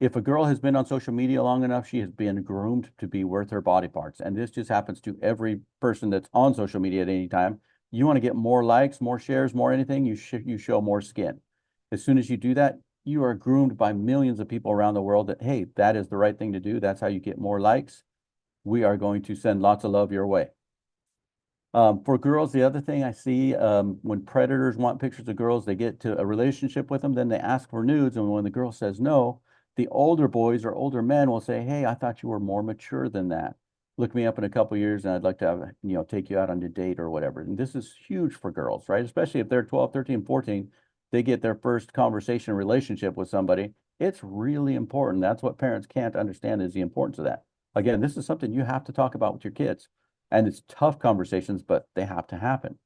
If a girl has been on social media long enough, she has been groomed to be worth her body parts. And this just happens to every person that's on social media at any time. You want to get more likes, more shares, more anything, you show more skin. As soon as you do that, you are groomed by millions of people around the world that, hey, that is the right thing to do. That's how you get more likes. We are going to send lots of love your way. For girls, the other thing I see, when predators want pictures of girls, they get to a relationship with them, then they ask for nudes. And when the girl says no, the older boys or older men will say, hey, I thought you were more mature than that. Look me up in a couple of years and I'd like to have, take you out on a date or whatever. And this is huge for girls, right? Especially if they're 12, 13, 14, they get their first conversation relationship with somebody. It's really important. That's what parents can't understand, is the importance of that. Again, this is something you have to talk about with your kids. And it's tough conversations, but they have to happen.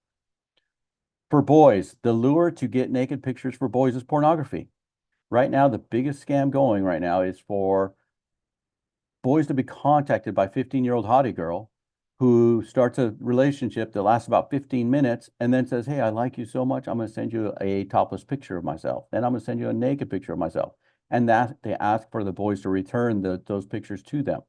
For boys, the lure to get naked pictures for boys is pornography. Right now, the biggest scam going right now is for boys to be contacted by 15-year-old hottie girl who starts a relationship that lasts about 15 minutes and then says, hey, I like you so much, I'm going to send you a topless picture of myself. Then I'm going to send you a naked picture of myself. And that they ask for the boys to return those pictures to them.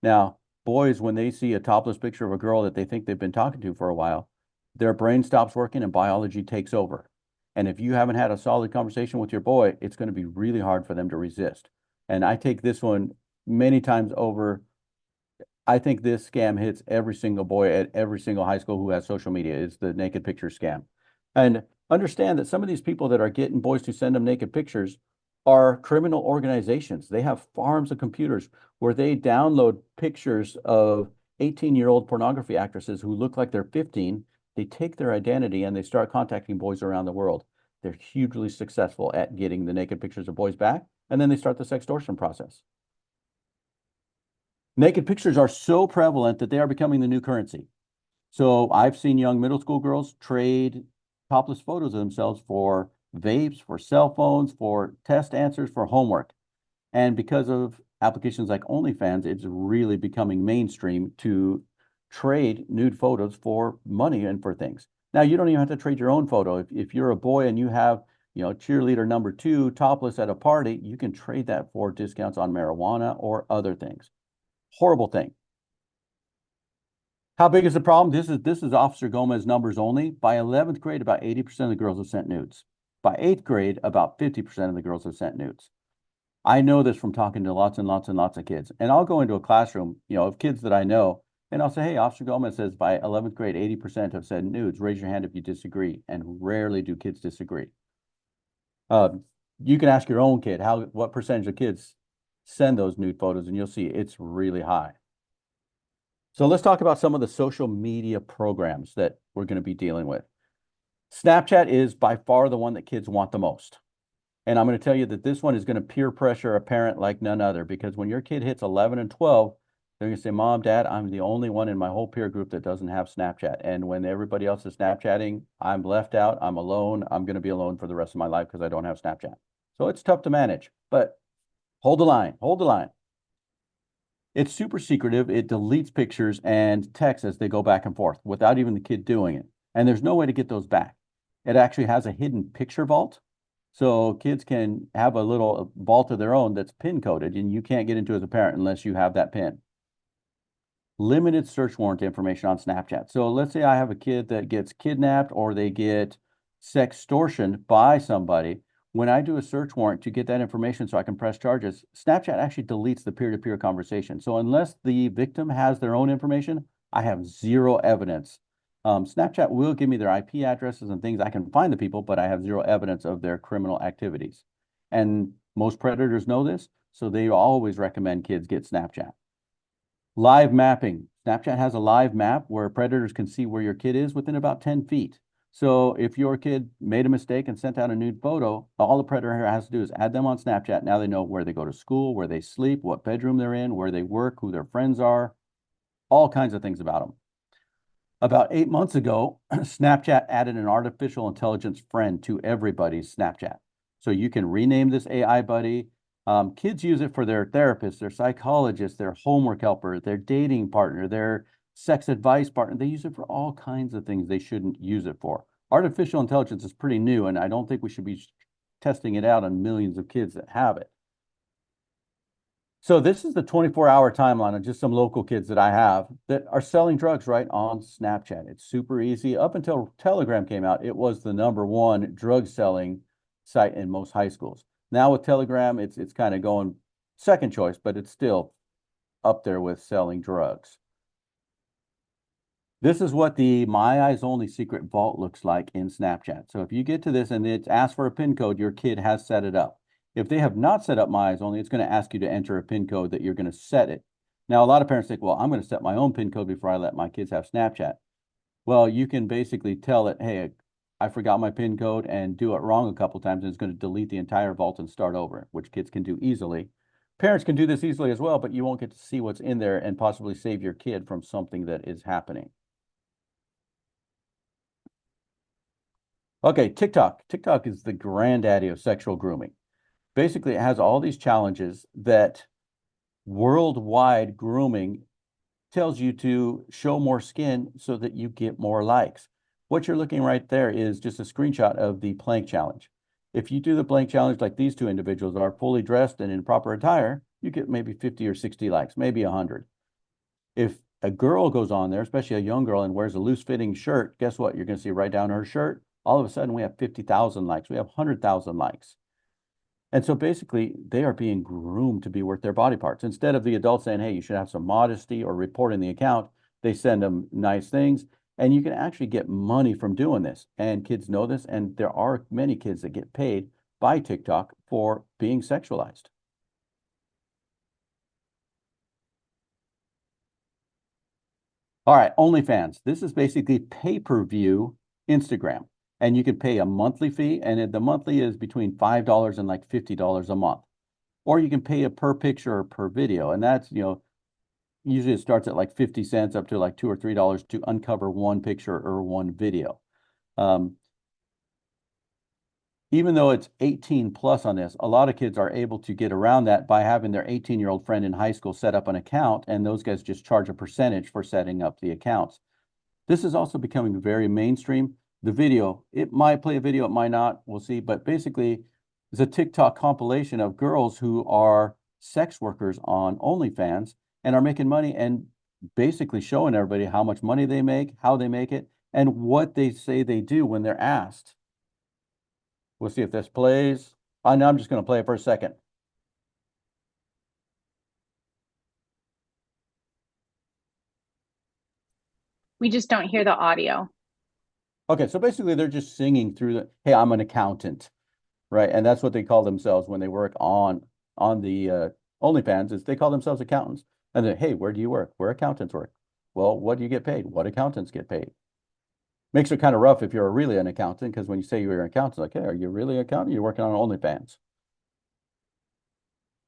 Now, boys, when they see a topless picture of a girl that they think they've been talking to for a while, their brain stops working and biology takes over. And if you haven't had a solid conversation with your boy, it's going to be really hard for them to resist. And I take this one many times over. I think this scam hits every single boy at every single high school who has social media. It's the naked picture scam. And understand that some of these people that are getting boys to send them naked pictures are criminal organizations. They have farms of computers where they download pictures of 18-year-old pornography actresses who look like they're 15. They take their identity and they start contacting boys around the world. They're hugely successful at getting the naked pictures of boys back, and then they start the sextortion process. Naked pictures are so prevalent that they are becoming the new currency. So I've seen young middle school girls trade topless photos of themselves for vapes, for cell phones, for test answers, for homework. And because of applications like OnlyFans, it's really becoming mainstream to trade nude photos for money and for things. Now, you don't even have to trade your own photo. If you're a boy and you have, cheerleader number 2 topless at a party, you can trade that for discounts on marijuana or other things. Horrible thing. How big is the problem? This is Officer Gomez numbers only. By 11th grade, about 80% of the girls have sent nudes. By 8th grade, about 50% of the girls have sent nudes. I know this from talking to lots and lots and lots of kids. And I'll go into a classroom, of kids that I know, and I'll say, hey, Officer Gomez says by 11th grade, 80% have sent nudes. Raise your hand if you disagree. And rarely do kids disagree. You can ask your own kid what percentage of kids send those nude photos, and you'll see it's really high. So let's talk about some of the social media programs that we're going to be dealing with. Snapchat is by far the one that kids want the most. And I'm going to tell you that this one is going to peer pressure a parent like none other, because when your kid hits 11 and 12, they're going to say, Mom, Dad, I'm the only one in my whole peer group that doesn't have Snapchat. And when everybody else is Snapchatting, I'm left out, I'm alone, I'm going to be alone for the rest of my life because I don't have Snapchat. So it's tough to manage, but hold the line, hold the line. It's super secretive. It deletes pictures and texts as they go back and forth without even the kid doing it. And there's no way to get those back. It actually has a hidden picture vault So kids can have a little vault of their own that's pin coded, and you can't get into as a parent unless you have that pin. Limited search warrant information on Snapchat. So let's say I have a kid that gets kidnapped or they get sextortion by somebody. When I do a search warrant to get that information so I can press charges, Snapchat actually deletes the peer-to-peer conversation. So unless the victim has their own information, I have zero evidence. Snapchat will give me their IP addresses and things. I can find the people, but I have zero evidence of their criminal activities. And most predators know this, so they always recommend kids get Snapchat. Live mapping. Snapchat has a live map where predators can see where your kid is within about 10 feet. So if your kid made a mistake and sent out a nude photo, all the predator has to do is add them on Snapchat. Now they know where they go to school, where they sleep, what bedroom they're in, where they work, who their friends are, all kinds of things about them. About 8 months ago, Snapchat added an artificial intelligence friend to everybody's Snapchat. So you can rename this AI buddy. Kids use it for their therapist, their psychologist, their homework helper, their dating partner, their sex advice partner. They use it for all kinds of things they shouldn't use it for. Artificial intelligence is pretty new, and I don't think we should be testing it out on millions of kids that have it. So this is the 24-hour timeline of just some local kids that I have that are selling drugs right on Snapchat. It's super easy. Up until Telegram came out, it was the #1 drug selling site in most high schools. Now with Telegram, it's kind of going second choice, but it's still up there with selling drugs. This is what the My Eyes Only secret vault looks like in Snapchat. So if you get to this and it asks for a PIN code, your kid has set it up. If they have not set up My Eyes Only, it's going to ask you to enter a PIN code that you're going to set it. Now, a lot of parents think, well, I'm going to set my own PIN code before I let my kids have Snapchat. Well, you can basically tell it, hey, I forgot my PIN code, and do it wrong a couple times, and it's going to delete the entire vault and start over, which kids can do easily. Parents can do this easily as well, but you won't get to see what's in there and possibly save your kid from something that is happening. Okay, TikTok. TikTok is the granddaddy of sexual grooming. Basically, it has all these challenges that worldwide grooming tells you to show more skin so that you get more likes. What you're looking right there is just a screenshot of the plank challenge. If you do the plank challenge like these two individuals are fully dressed and in proper attire, you get maybe 50 or 60 likes, maybe 100. If a girl goes on there, especially a young girl, and wears a loose-fitting shirt, guess what? You're going to see right down her shirt. All of a sudden, we have 50,000 likes. We have 100,000 likes. And so basically, they are being groomed to be worth their body parts. Instead of the adults saying, hey, you should have some modesty or reporting the account, they send them nice things. And you can actually get money from doing this. And kids know this. And there are many kids that get paid by TikTok for being sexualized. All right, OnlyFans. This is basically pay-per-view Instagram. And you can pay a monthly fee, and the monthly is between $5 and like $50 a month. Or you can pay a per picture or per video, and that's, usually it starts at like 50 cents up to like $2 or $3 to uncover one picture or one video. Even though it's 18 plus on this, a lot of kids are able to get around that by having their 18-year-old friend in high school set up an account, and those guys just charge a percentage for setting up the accounts. This is also becoming very mainstream. The video, it might play a video, it might not, we'll see. But basically, it's a TikTok compilation of girls who are sex workers on OnlyFans and are making money and basically showing everybody how much money they make, how they make it, and what they say they do when they're asked. We'll see if this plays. I'm just going to play it for a second. We just don't hear the audio. Okay, so basically they're just singing through the, hey, I'm an accountant, right? And that's what they call themselves when they work on the OnlyFans, is they call themselves accountants. And then, hey, where do you work? Where accountants work? Well, what do you get paid? What accountants get paid? Makes it kind of rough if you're really an accountant, because when you say you're an accountant, like, hey, are you really an accountant? You're working on OnlyFans.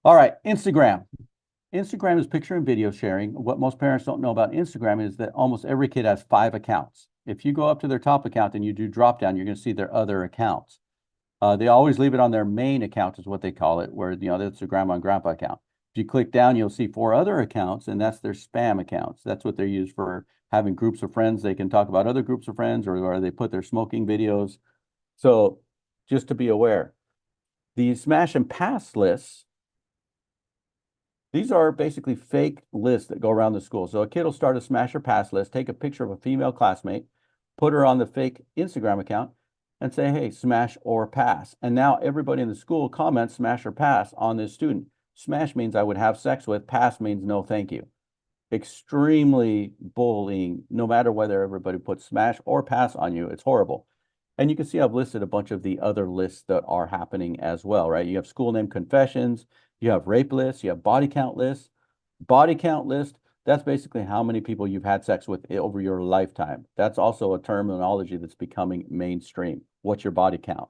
All right, Instagram. Instagram is picture and video sharing. What most parents don't know about Instagram is that almost every kid has 5 accounts. If you go up to their top account and you do drop down, you're going to see their other accounts. They always leave it on their main account, is what they call it, where that's their grandma and grandpa account. If you click down, you'll see 4 other accounts, and that's their spam accounts. That's what they use for having groups of friends. They can talk about other groups of friends, or they put their smoking videos. So just to be aware. The smash and pass lists, these are basically fake lists that go around the school. So a kid will start a smash or pass list, take a picture of a female classmate, put her on the fake Instagram account, and say, hey, smash or pass. And now everybody in the school comments smash or pass on this student. Smash means I would have sex with, pass means no thank you. Extremely bullying, no matter whether everybody puts smash or pass on you, it's horrible. And you can see I've listed a bunch of the other lists that are happening as well, right? You have school name confessions, you have rape lists, you have body count lists. Body count list, that's basically how many people you've had sex with over your lifetime. That's also a terminology that's becoming mainstream. What's your body count?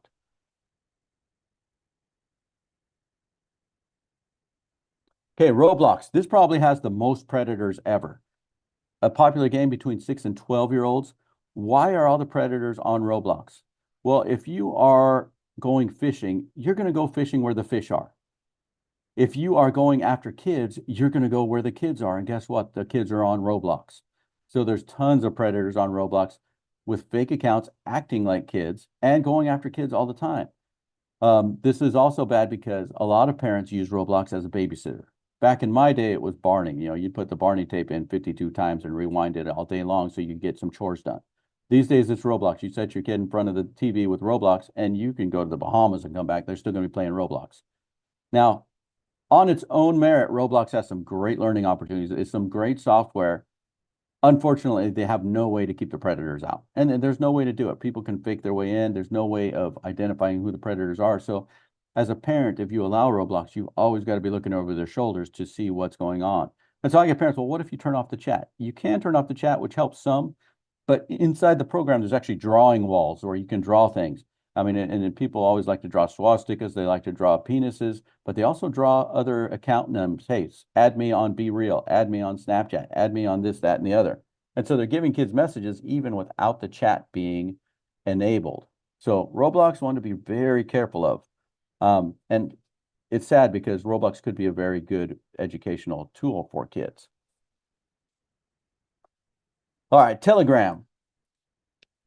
Okay, Roblox. This probably has the most predators ever. A popular game between 6 and 12-year-olds. Why are all the predators on Roblox? Well, if you are going fishing, you're going to go fishing where the fish are. If you are going after kids, you're going to go where the kids are. And guess what? The kids are on Roblox. So there's tons of predators on Roblox with fake accounts acting like kids and going after kids all the time. This is also bad because a lot of parents use Roblox as a babysitter. Back in my day, it was Barney. You know, you'd put the Barney tape in 52 times and rewind it all day long so you could get some chores done. These days, it's Roblox. You set your kid in front of the TV with Roblox, and you can go to the Bahamas and come back. They're still going to be playing Roblox. Now, on its own merit, Roblox has some great learning opportunities. It's some great software. Unfortunately, they have no way to keep the predators out. And there's no way to do it. People can fake their way in. There's no way of identifying who the predators are. So as a parent, if you allow Roblox, you've always got to be looking over their shoulders to see what's going on. And so I get parents, well, what if you turn off the chat? You can turn off the chat, which helps some, but inside the program, there's actually drawing walls where you can draw things. I mean, and people always like to draw swastikas, they like to draw penises, but they also draw other account names. Hey, add me on Be Real, add me on Snapchat, add me on this, that, and the other. And so they're giving kids messages even without the chat being enabled. So Roblox, one to be very careful of. And it's sad because Roblox could be a very good educational tool for kids. All right, Telegram.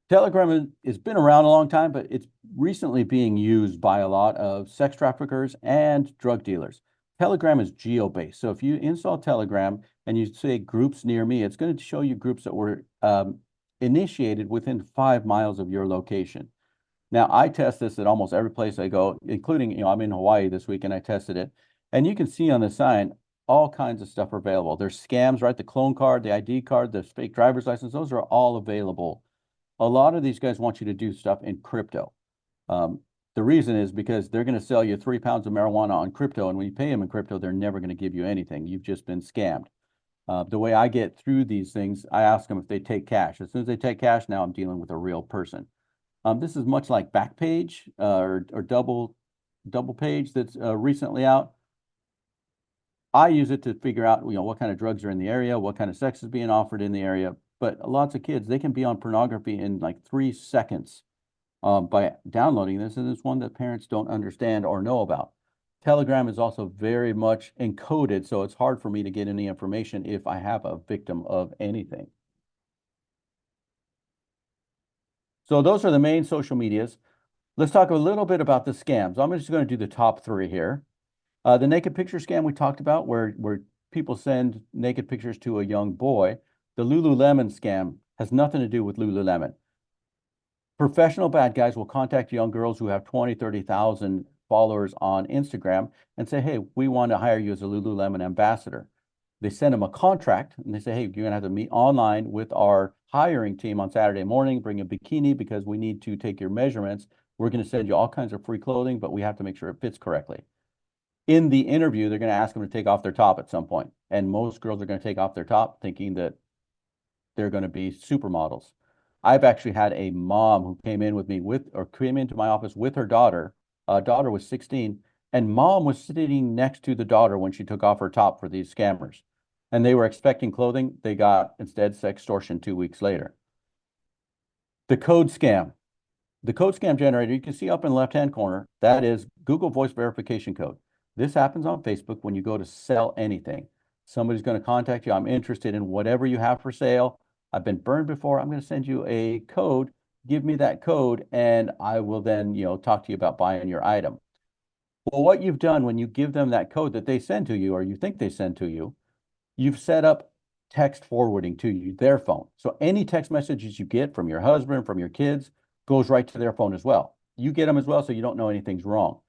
Telegram has been around a long time, but it's recently being used by a lot of sex traffickers and drug dealers. Telegram is geo-based. So if you install Telegram and you say groups near me, it's going to show you groups that were initiated within 5 miles of your location. Now, I test this at almost every place I go, including, you know, I'm in Hawaii this week and I tested it. And you can see on the sign, all kinds of stuff are available. There's scams, right? The clone card, the ID card, the fake driver's license, those are all available. A lot of these guys want you to do stuff in crypto. The reason is because they're going to sell you 3 pounds of marijuana on crypto, and when you pay them in crypto, they're never going to give you anything. You've just been scammed. The way I get through these things, I ask them if they take cash. As soon as they take cash, now I'm dealing with a real person. This is much like Backpage or double page that's recently out. I use it to figure out, you know, what kind of drugs are in the area, what kind of sex is being offered in the area. But lots of kids, they can be on pornography in like 3 seconds by downloading this. And it's one that parents don't understand or know about. Telegram is also very much encoded, so it's hard for me to get any information if I have a victim of anything. So those are the main social medias. Let's talk a little bit about the scams. I'm just going to do the top 3 here. The naked picture scam we talked about, where people send naked pictures to a young boy. The Lululemon scam has nothing to do with Lululemon. Professional bad guys will contact young girls who have 20, 30,000 followers on Instagram and say, hey, we want to hire you as a Lululemon ambassador. They send them a contract and they say, hey, you're going to have to meet online with our hiring team on Saturday morning, bring a bikini because we need to take your measurements. We're going to send you all kinds of free clothing, but we have to make sure it fits correctly. In the interview, they're going to ask them to take off their top at some point. And most girls are going to take off their top thinking that they're going to be supermodels. I've actually had a mom who came in with me came into my office with her daughter. Daughter was 16, and mom was sitting next to the daughter when she took off her top for these scammers. And they were expecting clothing. They got instead sextortion 2 weeks later. The code scam. The code scam generator, you can see up in the left-hand corner, that is Google Voice Verification Code. This happens on Facebook when you go to sell anything. Somebody's going to contact you. I'm interested in whatever you have for sale. I've been burned before. I'm going to send you a code. Give me that code, and I will then, talk to you about buying your item. Well, what you've done when you give them that code that they send to you, or you think they send to you, you've set up text forwarding to you, their phone. So any text messages you get from your husband, from your kids, goes right to their phone as well. You get them as well, so you don't know anything's wrong.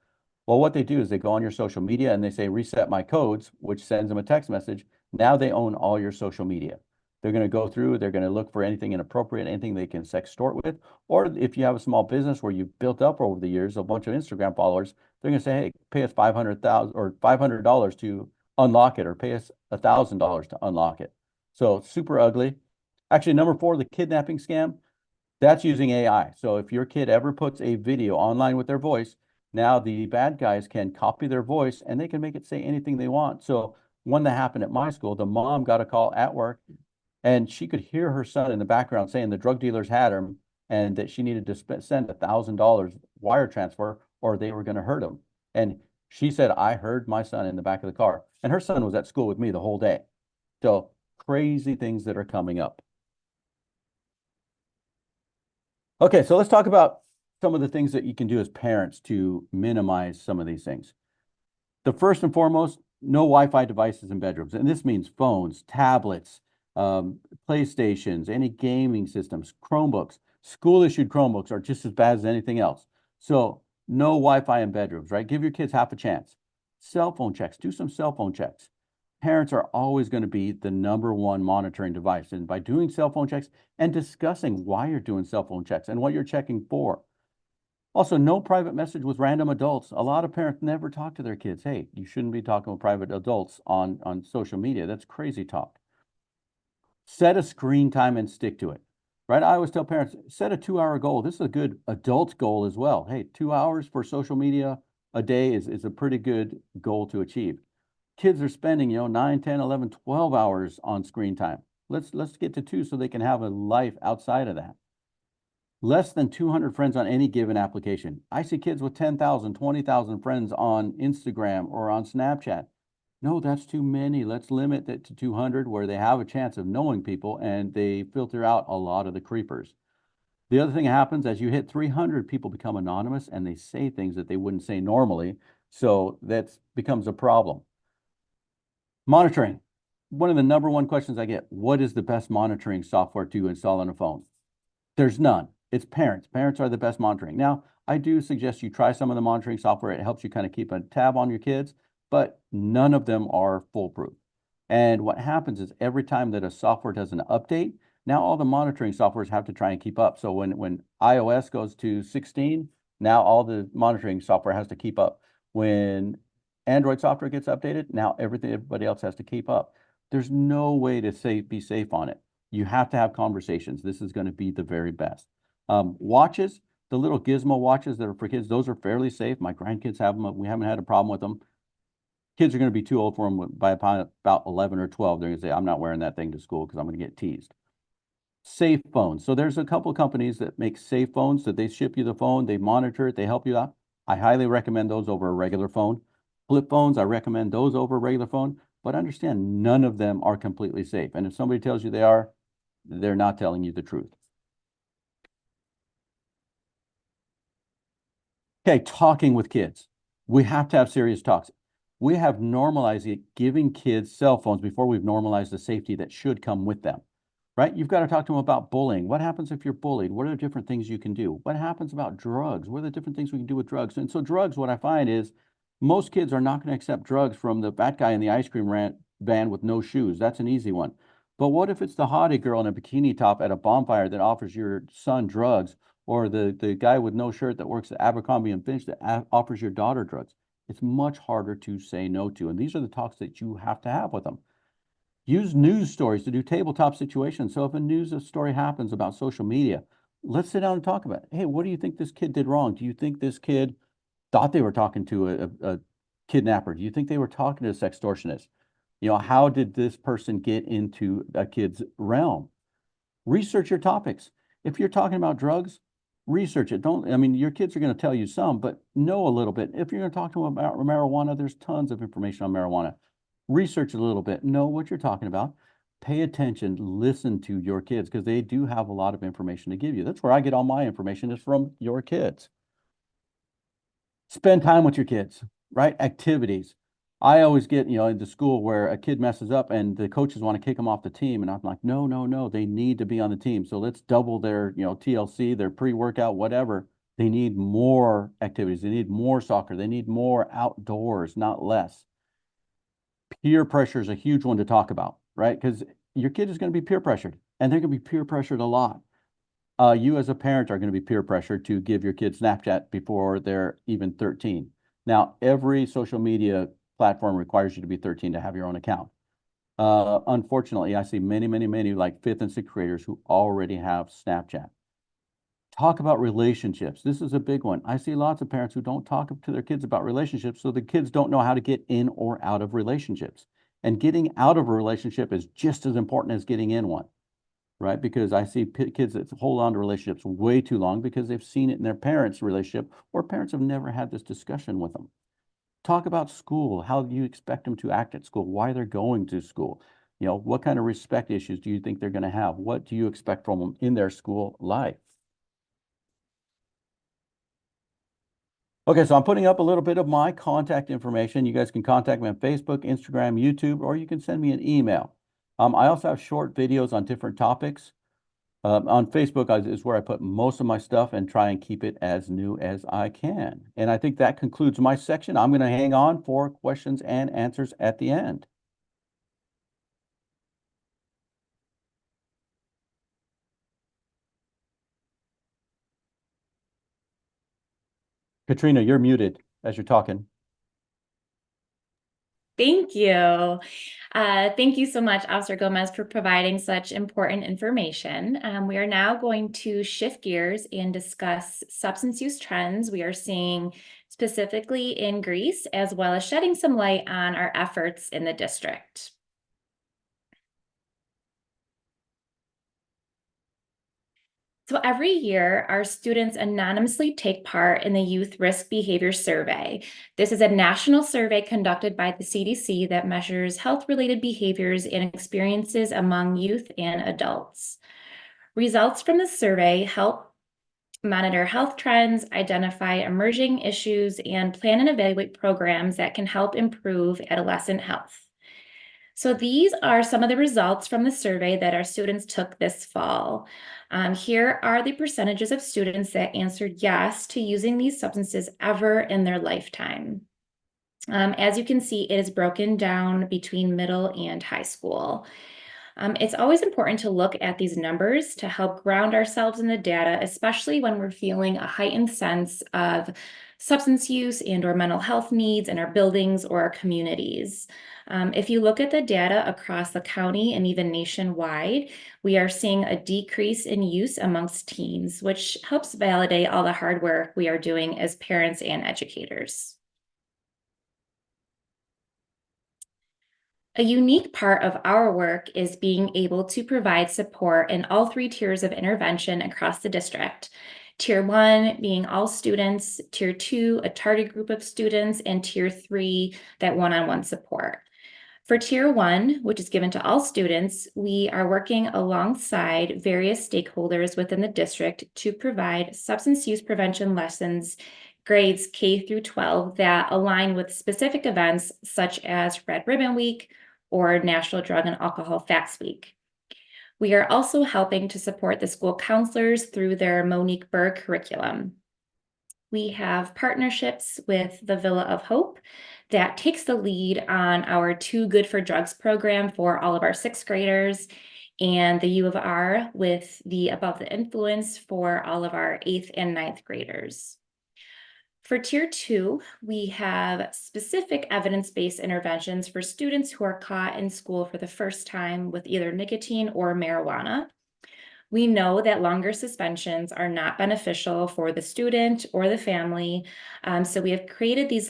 Well, what they do is they go on your social media and they say, reset my codes, which sends them a text message. Now they own all your social media. They're going to go through, they're going to look for anything inappropriate, anything they can sextort with. Or if you have a small business where you've built up over the years a bunch of Instagram followers, they're going to say, hey, pay us 500,000 or $500 to unlock it, or pay us $1,000 to unlock it. So super ugly. Actually, number 4, the kidnapping scam, that's using AI. So if your kid ever puts a video online with their voice, now the bad guys can copy their voice and they can make it say anything they want. So one that happened at my school, the mom got a call at work and she could hear her son in the background saying the drug dealers had him and that she needed to send $1,000 wire transfer or they were going to hurt him. And she said, I heard my son in the back of the car. And her son was at school with me the whole day. So crazy things that are coming up. Okay, so let's talk about some of the things that you can do as parents to minimize some of these things. The first and foremost, no Wi-Fi devices in bedrooms. And this means phones, tablets, PlayStations, any gaming systems, Chromebooks. School-issued Chromebooks are just as bad as anything else. So no Wi-Fi in bedrooms, right? Give your kids half a chance. Cell phone checks, do some cell phone checks. Parents are always going to be the #1 monitoring device. And by doing cell phone checks and discussing why you're doing cell phone checks and what you're checking for. Also, no private message with random adults. A lot of parents never talk to their kids. Hey, you shouldn't be talking with private adults on social media. That's crazy talk. Set a screen time and stick to it, right? I always tell parents, set a 2-hour goal. This is a good adult goal as well. Hey, 2 hours for social media a day is a pretty good goal to achieve. Kids are spending, 9, 10, 11, 12 hours on screen time. Let's get to 2 so they can have a life outside of that. Less than 200 friends on any given application. I see kids with 10,000, 20,000 friends on Instagram or on Snapchat. No, that's too many. Let's limit it to 200 where they have a chance of knowing people and they filter out a lot of the creepers. The other thing that happens as you hit 300, people become anonymous and they say things that they wouldn't say normally. So that becomes a problem. Monitoring. One of the #1 questions I get, what is the best monitoring software to install on a phone? There's none. It's parents. Parents are the best monitoring. Now, I do suggest you try some of the monitoring software. It helps you kind of keep a tab on your kids, but none of them are foolproof. And what happens is every time that a software does an update, now all the monitoring softwares have to try and keep up. So when iOS goes to 16, now all the monitoring software has to keep up. When Android software gets updated, now everybody else has to keep up. There's no way to be safe on it. You have to have conversations. This is going to be the very best. Watches, the little gizmo watches that are for kids, those are fairly safe. My grandkids have them. We haven't had a problem with them. Kids are going to be too old for them by about 11 or 12. They're going to say, I'm not wearing that thing to school because I'm going to get teased. Safe phones. So there's a couple of companies that make safe phones that they ship you the phone, they monitor it, they help you out. I highly recommend those over a regular phone. Flip phones, I recommend those over a regular phone, but understand none of them are completely safe. And if somebody tells you they are, they're not telling you the truth. Okay, talking with kids. We have to have serious talks. We have normalized giving kids cell phones before we've normalized the safety that should come with them, right? You've got to talk to them about bullying. What happens if you're bullied? What are the different things you can do? What happens about drugs? What are the different things we can do with drugs? And so drugs, what I find is most kids are not going to accept drugs from the fat guy in the ice cream van with no shoes. That's an easy one. But what if it's the hottie girl in a bikini top at a bonfire that offers your son drugs, or the guy with no shirt that works at Abercrombie and Finch that offers your daughter drugs? It's much harder to say no to. And these are the talks that you have to have with them. Use news stories to do tabletop situations. So if a news story happens about social media, let's sit down and talk about it. Hey, what do you think this kid did wrong? Do you think this kid thought they were talking to a kidnapper? Do you think they were talking to a sextortionist? How did this person get into a kid's realm? Research your topics. If you're talking about drugs, research it. Your kids are going to tell you some, but know a little bit. If you're going to talk to them about marijuana, there's tons of information on marijuana. Research a little bit, know what you're talking about. Pay attention, listen to your kids because they do have a lot of information to give you. That's where I get all my information is from your kids. Spend time with your kids. right? Activities. I always get, into school where a kid messes up and the coaches want to kick them off the team. And I'm like, no, no, no, they need to be on the team. So let's double their, TLC, their pre-workout, whatever. They need more activities. They need more soccer. They need more outdoors, not less. Peer pressure is a huge one to talk about, right? Because your kid is going to be peer pressured and they're going to be peer pressured a lot. You as a parent are going to be peer pressured to give your kid Snapchat before they're even 13. Now, every social media platform requires you to be 13 to have your own account. Unfortunately, I see many, many, many like 5th and 6th graders who already have Snapchat. Talk about relationships. This is a big one. I see lots of parents who don't talk to their kids about relationships, so the kids don't know how to get in or out of relationships. And getting out of a relationship is just as important as getting in one, right? Because I see kids that hold on to relationships way too long because they've seen it in their parents' relationship, or parents have never had this discussion with them. Talk about school, how you expect them to act at school, why they're going to school. What kind of respect issues do you think they're going to have? What do you expect from them in their school life? Okay, so I'm putting up a little bit of my contact information. You guys can contact me on Facebook, Instagram, YouTube, or you can send me an email. I also have short videos on different topics. On Facebook is where I put most of my stuff and try and keep it as new as I can. And I think that concludes my section. I'm going to hang on for questions and answers at the end. Katrina, you're muted as you're talking. Thank you. Thank you so much, Officer Gomez, for providing such important information. We are now going to shift gears and discuss substance use trends we are seeing specifically in Greece, as well as shedding some light on our efforts in the district. So every year, our students anonymously take part in the Youth Risk Behavior Survey. This is a national survey conducted by the CDC that measures health-related behaviors and experiences among youth and adults. Results from the survey help monitor health trends, identify emerging issues, and plan and evaluate programs that can help improve adolescent health. So these are some of the results from the survey that our students took this fall. Here are the percentages of students that answered yes to using these substances ever in their lifetime. As you can see, it is broken down between middle and high school. It's always important to look at these numbers to help ground ourselves in the data, especially when we're feeling a heightened sense of substance use and or mental health needs in our buildings or our communities. If you look at the data across the county and even nationwide, we are seeing a decrease in use amongst teens, which helps validate all the hard work we are doing as parents and educators. A unique part of our work is being able to provide support in all 3 tiers of intervention across the district. Tier 1 being all students, Tier 2, a target group of students, and Tier 3, that one-on-one support. For Tier 1, which is given to all students, we are working alongside various stakeholders within the district to provide substance use prevention lessons, grades K through 12, that align with specific events such as Red Ribbon Week or National Drug and Alcohol Facts Week. We are also helping to support the school counselors through their Monique Burr curriculum. We have partnerships with the Villa of Hope that takes the lead on our Too Good for Drugs program for all of our 6th graders, and the U of R with the Above the Influence for all of our 8th and 9th graders. For Tier 2, we have specific evidence-based interventions for students who are caught in school for the first time with either nicotine or marijuana. We know that longer suspensions are not beneficial for the student or the family, so we have created these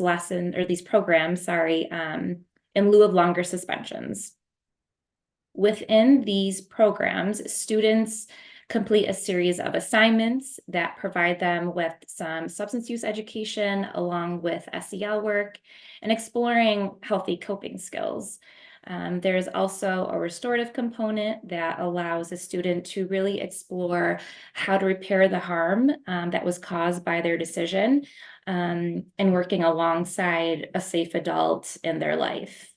programs, in lieu of longer suspensions. Within these programs, students complete a series of assignments that provide them with some substance use education along with SEL work and exploring healthy coping skills. There's also a restorative component that allows a student to really explore how to repair the harm that was caused by their decision, and working alongside a safe adult in their life.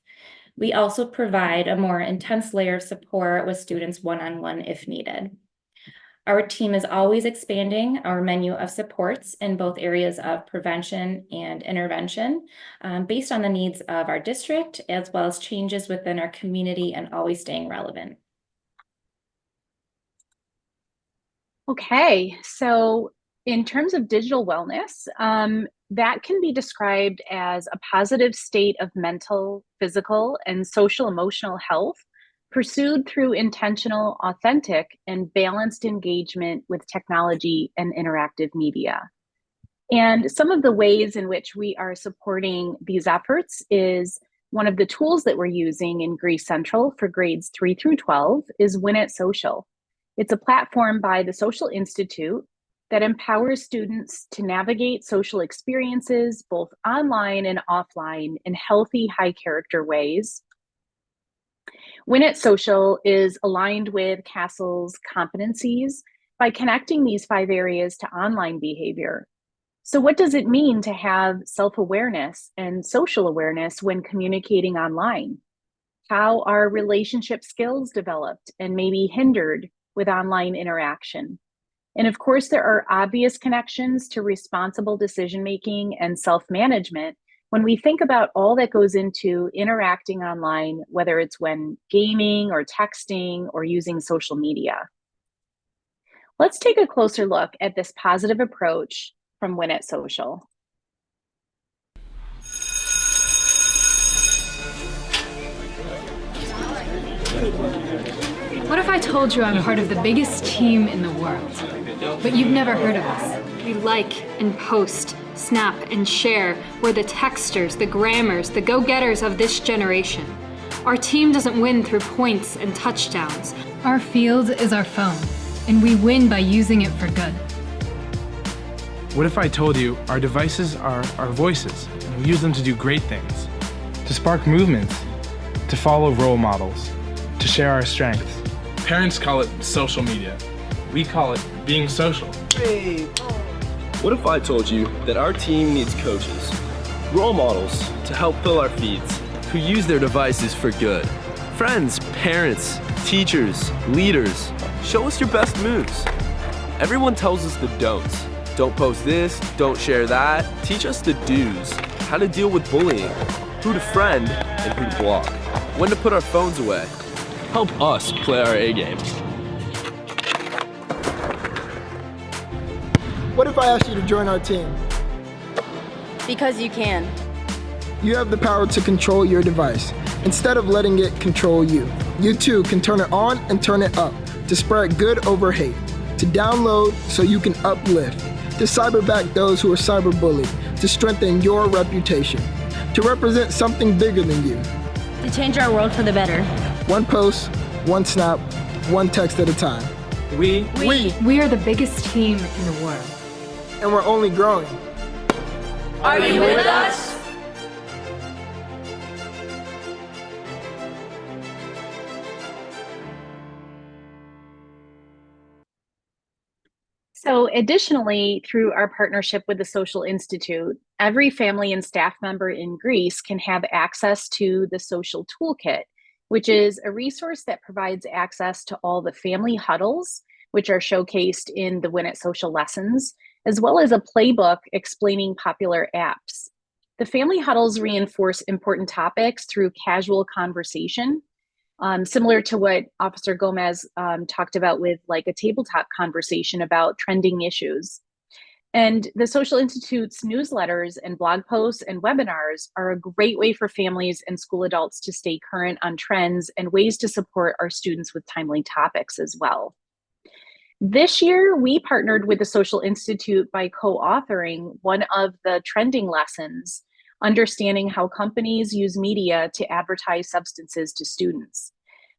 We also provide a more intense layer of support with students one-on-one if needed. Our team is always expanding our menu of supports in both areas of prevention and intervention, based on the needs of our district, as well as changes within our community, and always staying relevant. Okay, so in terms of digital wellness, that can be described as a positive state of mental, physical, and social emotional health pursued through intentional, authentic, and balanced engagement with technology and interactive media. And some of the ways in which we are supporting these efforts is one of the tools that we're using in Greece Central for grades 3 through 12 is Win It Social. It's a platform by the Social Institute that empowers students to navigate social experiences, both online and offline, in healthy, high character ways. Win It Social is aligned with CASEL's competencies by connecting these 5 areas to online behavior. So what does it mean to have self-awareness and social awareness when communicating online? How are relationship skills developed and maybe hindered with online interaction? And of course, there are obvious connections to responsible decision-making and self-management when we think about all that goes into interacting online, whether it's when gaming or texting or using social media. Let's take a closer look at this positive approach from Win It Social. What if I told you I'm part of the biggest team in the world, but you've never heard of us? We like and post, snap and share. We're the texters, the grammars, the go-getters of this generation. Our team doesn't win through points and touchdowns. Our field is our phone, and we win by using it for good. What if I told you our devices are our voices, and we use them to do great things, to spark movements, to follow role models, to share our strengths? Parents call it social media. We call it being social. Hey. What if I told you that our team needs coaches, role models to help fill our feeds, who use their devices for good? Friends, parents, teachers, leaders, show us your best moves. Everyone tells us the don'ts. Don't post this, don't share that. Teach us the do's, how to deal with bullying, who to friend and who to block, when to put our phones away. Help us play our A game. What if I asked you to join our team? Because you can. You have the power to control your device instead of letting it control you. You too can turn it on and turn it up to spread good over hate, to download so you can uplift, to cyberback those who are cyberbullied, to strengthen your reputation, to represent something bigger than you. To change our world for the better. One post, one snap, one text at a time. We are the biggest team in the world. And we're only growing. Are you with us? So additionally, through our partnership with the Social Institute, every family and staff member in Greece can have access to the Social Toolkit, which is a resource that provides access to all the family huddles, which are showcased in the Win It Social lessons, as well as a playbook explaining popular apps. The family huddles reinforce important topics through casual conversation, similar to what Officer Gomez talked about with like a tabletop conversation about trending issues. And the Social Institute's newsletters and blog posts and webinars are a great way for families and school adults to stay current on trends and ways to support our students with timely topics as well. This year, we partnered with the Social Institute by co-authoring one of the trending lessons, understanding how companies use media to advertise substances to students.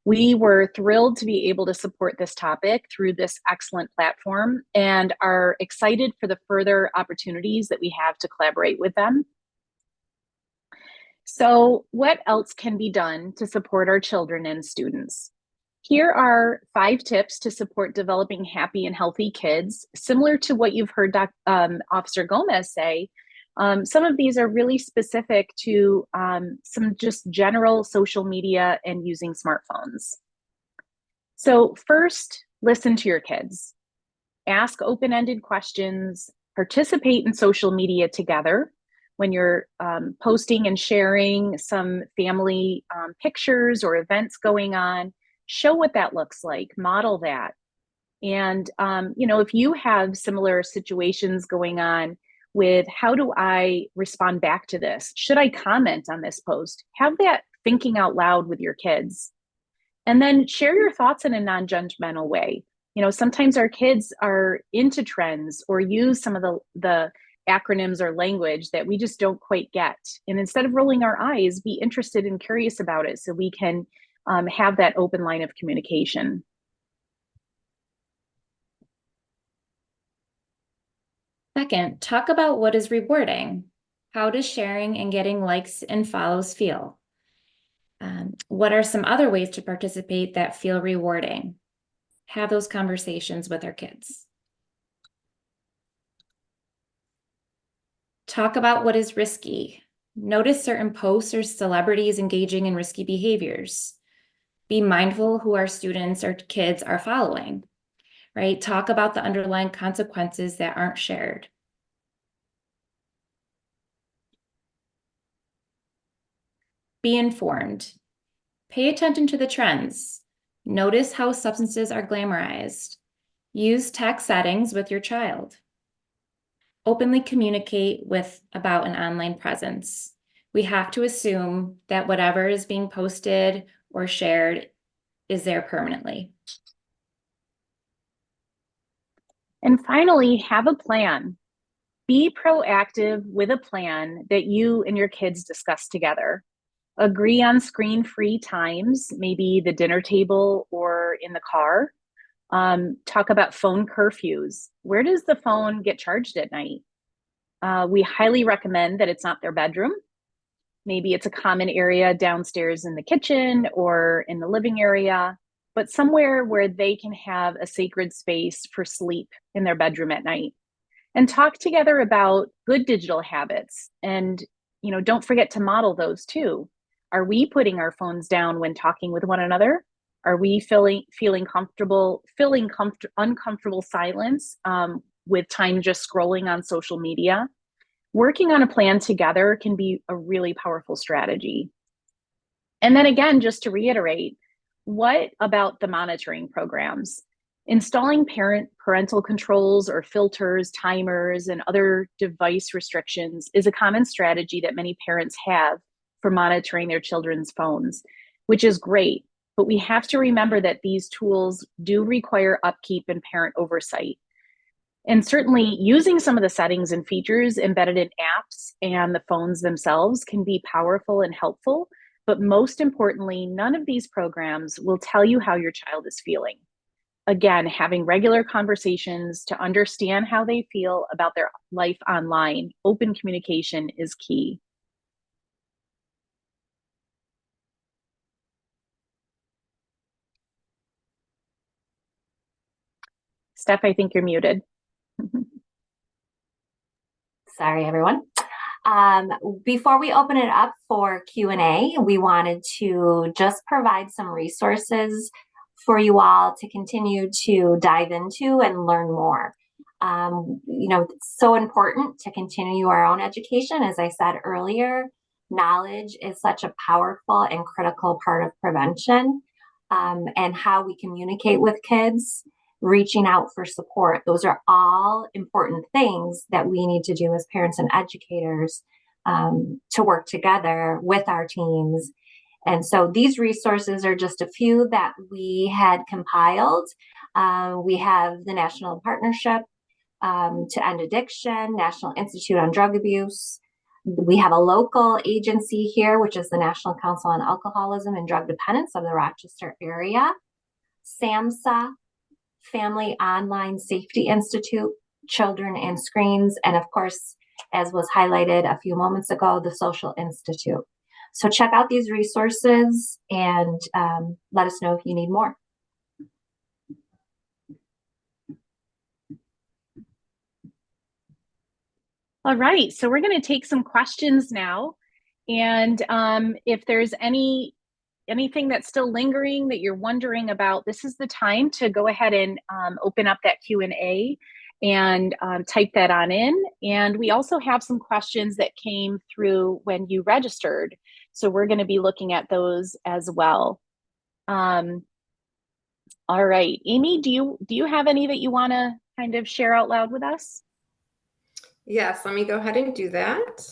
We were thrilled to be able to support this topic through this excellent platform and are excited for the further opportunities that we have to collaborate with them. So what else can be done to support our children and students? Here are 5 tips to support developing happy and healthy kids, similar to what you've heard Officer Gomez say. Some of these are really specific to some just general social media and using smartphones. So first, listen to your kids. Ask open-ended questions, participate in social media together. When you're posting and sharing some family pictures or events going on, show what that looks like, model that. And, if you have similar situations going on with how do I respond back to this? Should I comment on this post? Have that thinking out loud with your kids. And then share your thoughts in a non-judgmental way. Sometimes our kids are into trends or use some of the acronyms or language that we just don't quite get. And instead of rolling our eyes, be interested and curious about it so we can have that open line of communication. Second, talk about what is rewarding. How does sharing and getting likes and follows feel? What are some other ways to participate that feel rewarding? Have those conversations with our kids. Talk about what is risky. Notice certain posts or celebrities engaging in risky behaviors. Be mindful who our students or kids are following, right? Talk about the underlying consequences that aren't shared. Be informed. Pay attention to the trends. Notice how substances are glamorized. Use tech settings with your child. Openly communicate about an online presence. We have to assume that whatever is being posted or shared is there permanently. And finally, have a plan. Be proactive with a plan that you and your kids discuss together. Agree on screen-free times, maybe the dinner table or in the car. Talk about phone curfews. Where does the phone get charged at night? We highly recommend that it's not their bedroom. Maybe it's a common area downstairs in the kitchen or in the living area, but somewhere where they can have a sacred space for sleep in their bedroom at night. And talk together about good digital habits. And, don't forget to model those too. Are we putting our phones down when talking with one another? Are we feeling uncomfortable silence with time just scrolling on social media? Working on a plan together can be a really powerful strategy. And then again, just to reiterate, what about the monitoring programs? Installing parental controls or filters, timers, and other device restrictions is a common strategy that many parents have for monitoring their children's phones, which is great. But we have to remember that these tools do require upkeep and parent oversight. And certainly using some of the settings and features embedded in apps and the phones themselves can be powerful and helpful. But most importantly, none of these programs will tell you how your child is feeling. Again, having regular conversations to understand how they feel about their life online, open communication is key. Steph, I think you're muted. Sorry, everyone. Before we open it up for Q&A, we wanted to just provide some resources for you all to continue to dive into and learn more. It's so important to continue our own education. As I said earlier, knowledge is such a powerful and critical part of prevention, and how we communicate with kids, reaching out for support. Those are all important things that we need to do as parents and educators to work together with our teams. And so these resources are just a few that we had compiled. We have the National Partnership to End Addiction, National Institute on Drug Abuse. We have a local agency here, which is the National Council on Alcoholism and Drug Dependence of the Rochester area, SAMHSA, Family Online Safety Institute, Children and Screens, and of course, as was highlighted a few moments ago, the Social Institute. So check out these resources and let us know if you need more. All right, so we're going to take some questions now. And if there's anything that's still lingering that you're wondering about, this is the time to go ahead and open up that Q&A and type that on in. And we also have some questions that came through when you registered. So we're going to be looking at those as well. All right, Amy, do you have any that you want to kind of share out loud with us? Yes, let me go ahead and do that.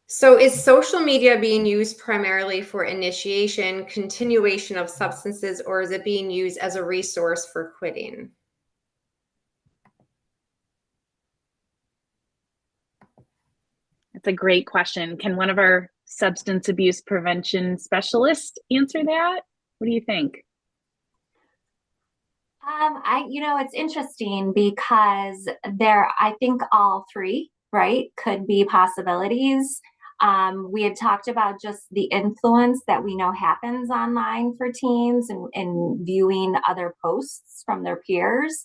So is social media being used primarily for initiation, continuation of substances, or is it being used as a resource for quitting? That's a great question. Can one of our substance abuse prevention specialists answer that? What do you think? It's interesting because I think all three, right, could be possibilities. We had talked about just the influence that we know happens online for teens and viewing other posts from their peers.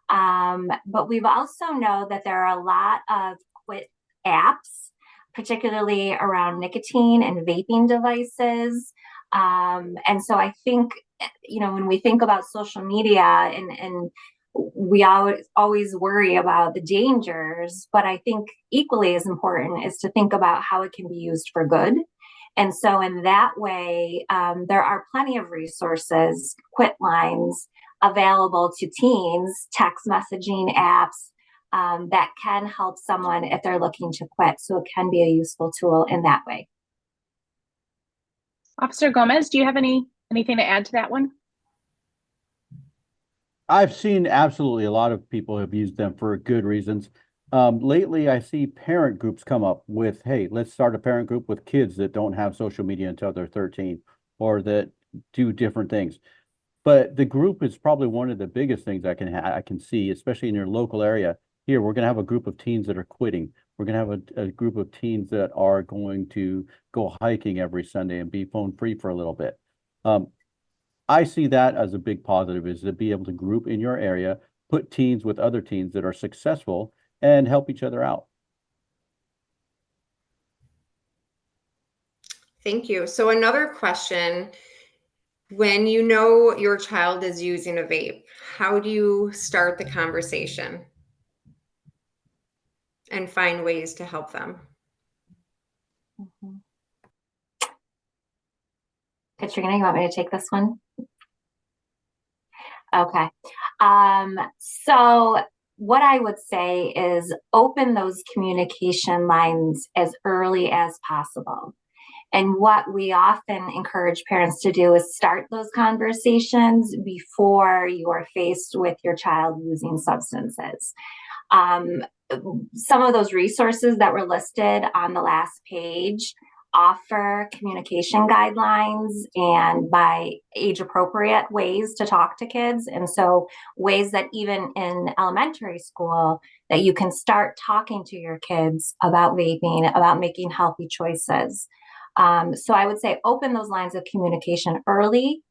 But we've also know that there are a lot of quit apps, particularly around nicotine and vaping devices. And so I think, when we think about social media and we always worry about the dangers, but I think equally as important is to think about how it can be used for good. And so in that way, there are plenty of resources, quit lines available to teens, text messaging apps that can help someone if they're looking to quit. So it can be a useful tool in that way. Officer Gomez, do you have anything to add to that one? I've seen absolutely a lot of people have used them for good reasons. Lately, I see parent groups come up with, hey, let's start a parent group with kids that don't have social media until they're 13 or that do different things. But the group is probably one of the biggest things I can see, especially in your local area. Here, we're going to have a group of teens that are quitting. We're going to have a group of teens that are going to go hiking every Sunday and be phone free for a little bit. I see that as a big positive, is to be able to group in your area, put teens with other teens that are successful and help each other out. Thank you. So another question, when you know your child is using a vape, how do you start the conversation and find ways to help them? Katrina, you want me to take this one? Okay. So what I would say is open those communication lines as early as possible. And what we often encourage parents to do is start those conversations before you are faced with your child using substances. Some of those resources that were listed on the last page offer communication guidelines and by age appropriate ways to talk to kids. And so ways that even in elementary school that you can start talking to your kids about vaping, about making healthy choices. So I would say open those lines of communication early,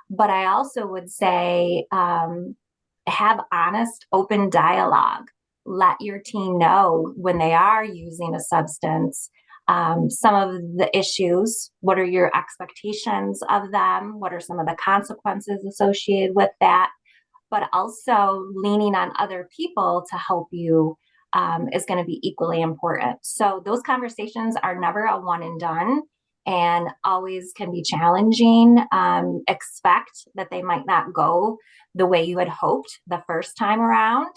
but I also would say have honest, open dialogue. Let your teen know when they are using a substance, some of the issues, what are your expectations of them, what are some of the consequences associated with that, but also leaning on other people to help you is going to be equally important. So those conversations are never a one and done and always can be challenging. Expect that they might not go the way you had hoped the first time around.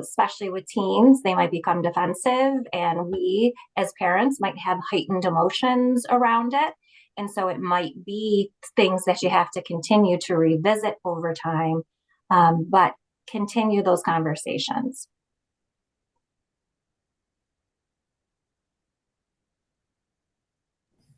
Especially with teens, they might become defensive, and we as parents might have heightened emotions around it. And so it might be things that you have to continue to revisit over time, but continue those conversations.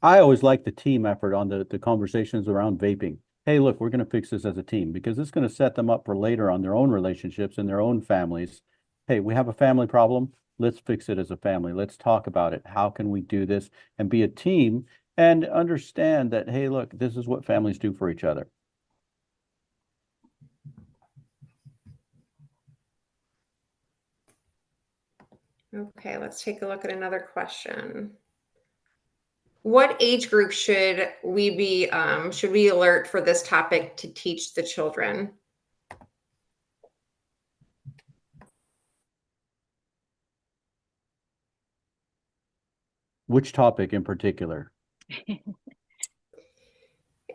I always like the team effort on the conversations around vaping. Hey, look, we're going to fix this as a team because it's going to set them up for later on their own relationships and their own families. Hey, we have a family problem. Let's fix it as a family. Let's talk about it. How can we do this and be a team and understand that, hey, look, this is what families do for each other. Okay, let's take a look at another question. What age group should we alert for this topic to teach the children? Which topic in particular?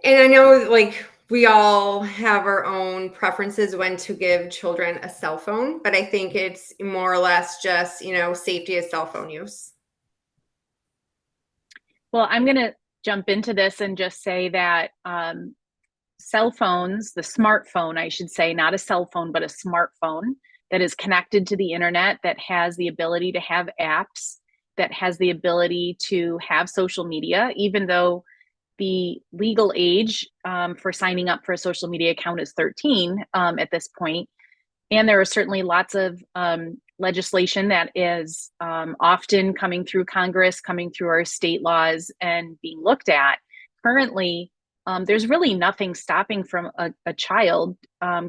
And I know like we all have our own preferences when to give children a cell phone, but I think it's more or less just, safety of cell phone use. Well, I'm going to jump into this and just say that cell phones, the smartphone, I should say, not a cell phone, but a smartphone that is connected to the internet, that has the ability to have apps, that has the ability to have social media, even though the legal age for signing up for a social media account is 13 at this point. And there are certainly lots of legislation that is often coming through Congress, coming through our state laws and being looked at. Currently, there's really nothing stopping from a child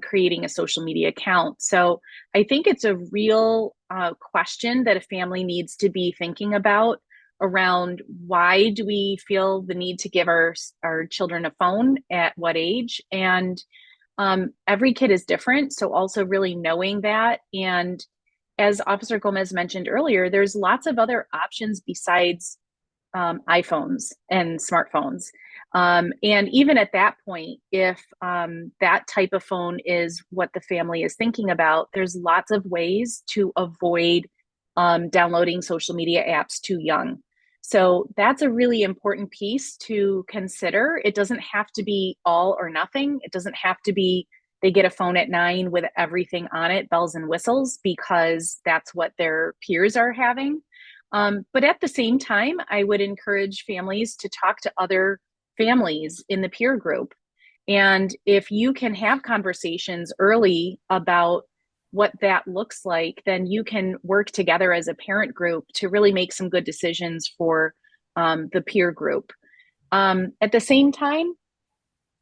creating a social media account. So I think it's a real question that a family needs to be thinking about around why do we feel the need to give our children a phone at what age? And every kid is different. So also really knowing that. And as Officer Gomez mentioned earlier, there's lots of other options besides iPhones and smartphones. And even at that point, if that type of phone is what the family is thinking about, there's lots of ways to avoid downloading social media apps too young. So that's a really important piece to consider. It doesn't have to be all or nothing. It doesn't have to be they get a phone at 9 with everything on it, bells and whistles, because that's what their peers are having. But at the same time, I would encourage families to talk to other families in the peer group. And if you can have conversations early about what that looks like, then you can work together as a parent group to really make some good decisions for the peer group. At the same time,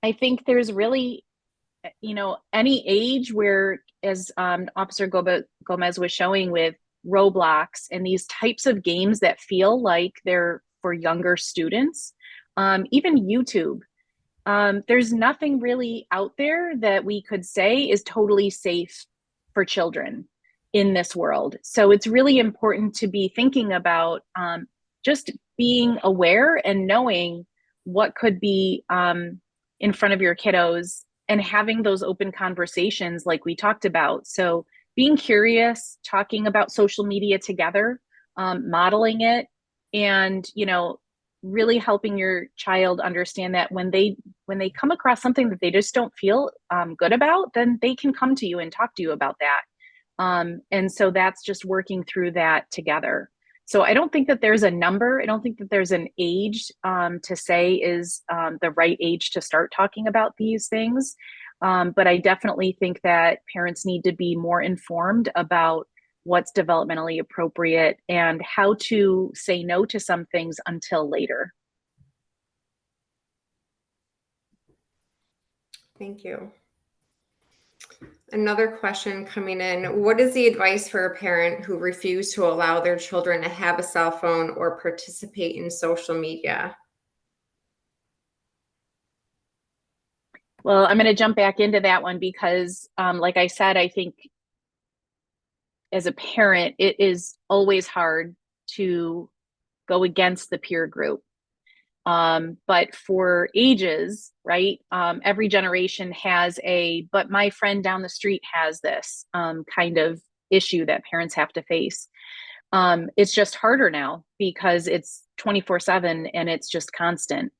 I think there's really, any age where, as Officer Gomez was showing with Roblox and these types of games that feel like they're for younger students, even YouTube, there's nothing really out there that we could say is totally safe for children in this world. So it's really important to be thinking about just being aware and knowing what could be in front of your kiddos and having those open conversations like we talked about. So being curious, talking about social media together, modeling it, and really helping your child understand that when they come across something that they just don't feel good about, then they can come to you and talk to you about that. And so that's just working through that together. So I don't think that there's a number. I don't think that there's an age to say is the right age to start talking about these things. But I definitely think that parents need to be more informed about what's developmentally appropriate and how to say no to some things until later. Thank you. Another question coming in. What is the advice for a parent who refused to allow their children to have a cell phone or participate in social media? Well, I'm going to jump back into that one because, like I said, I think as a parent, it is always hard to go against the peer group. But for ages, right, every generation has but my friend down the street has this kind of issue that parents have to face. It's just harder now because it's 24/7 and it's just constant.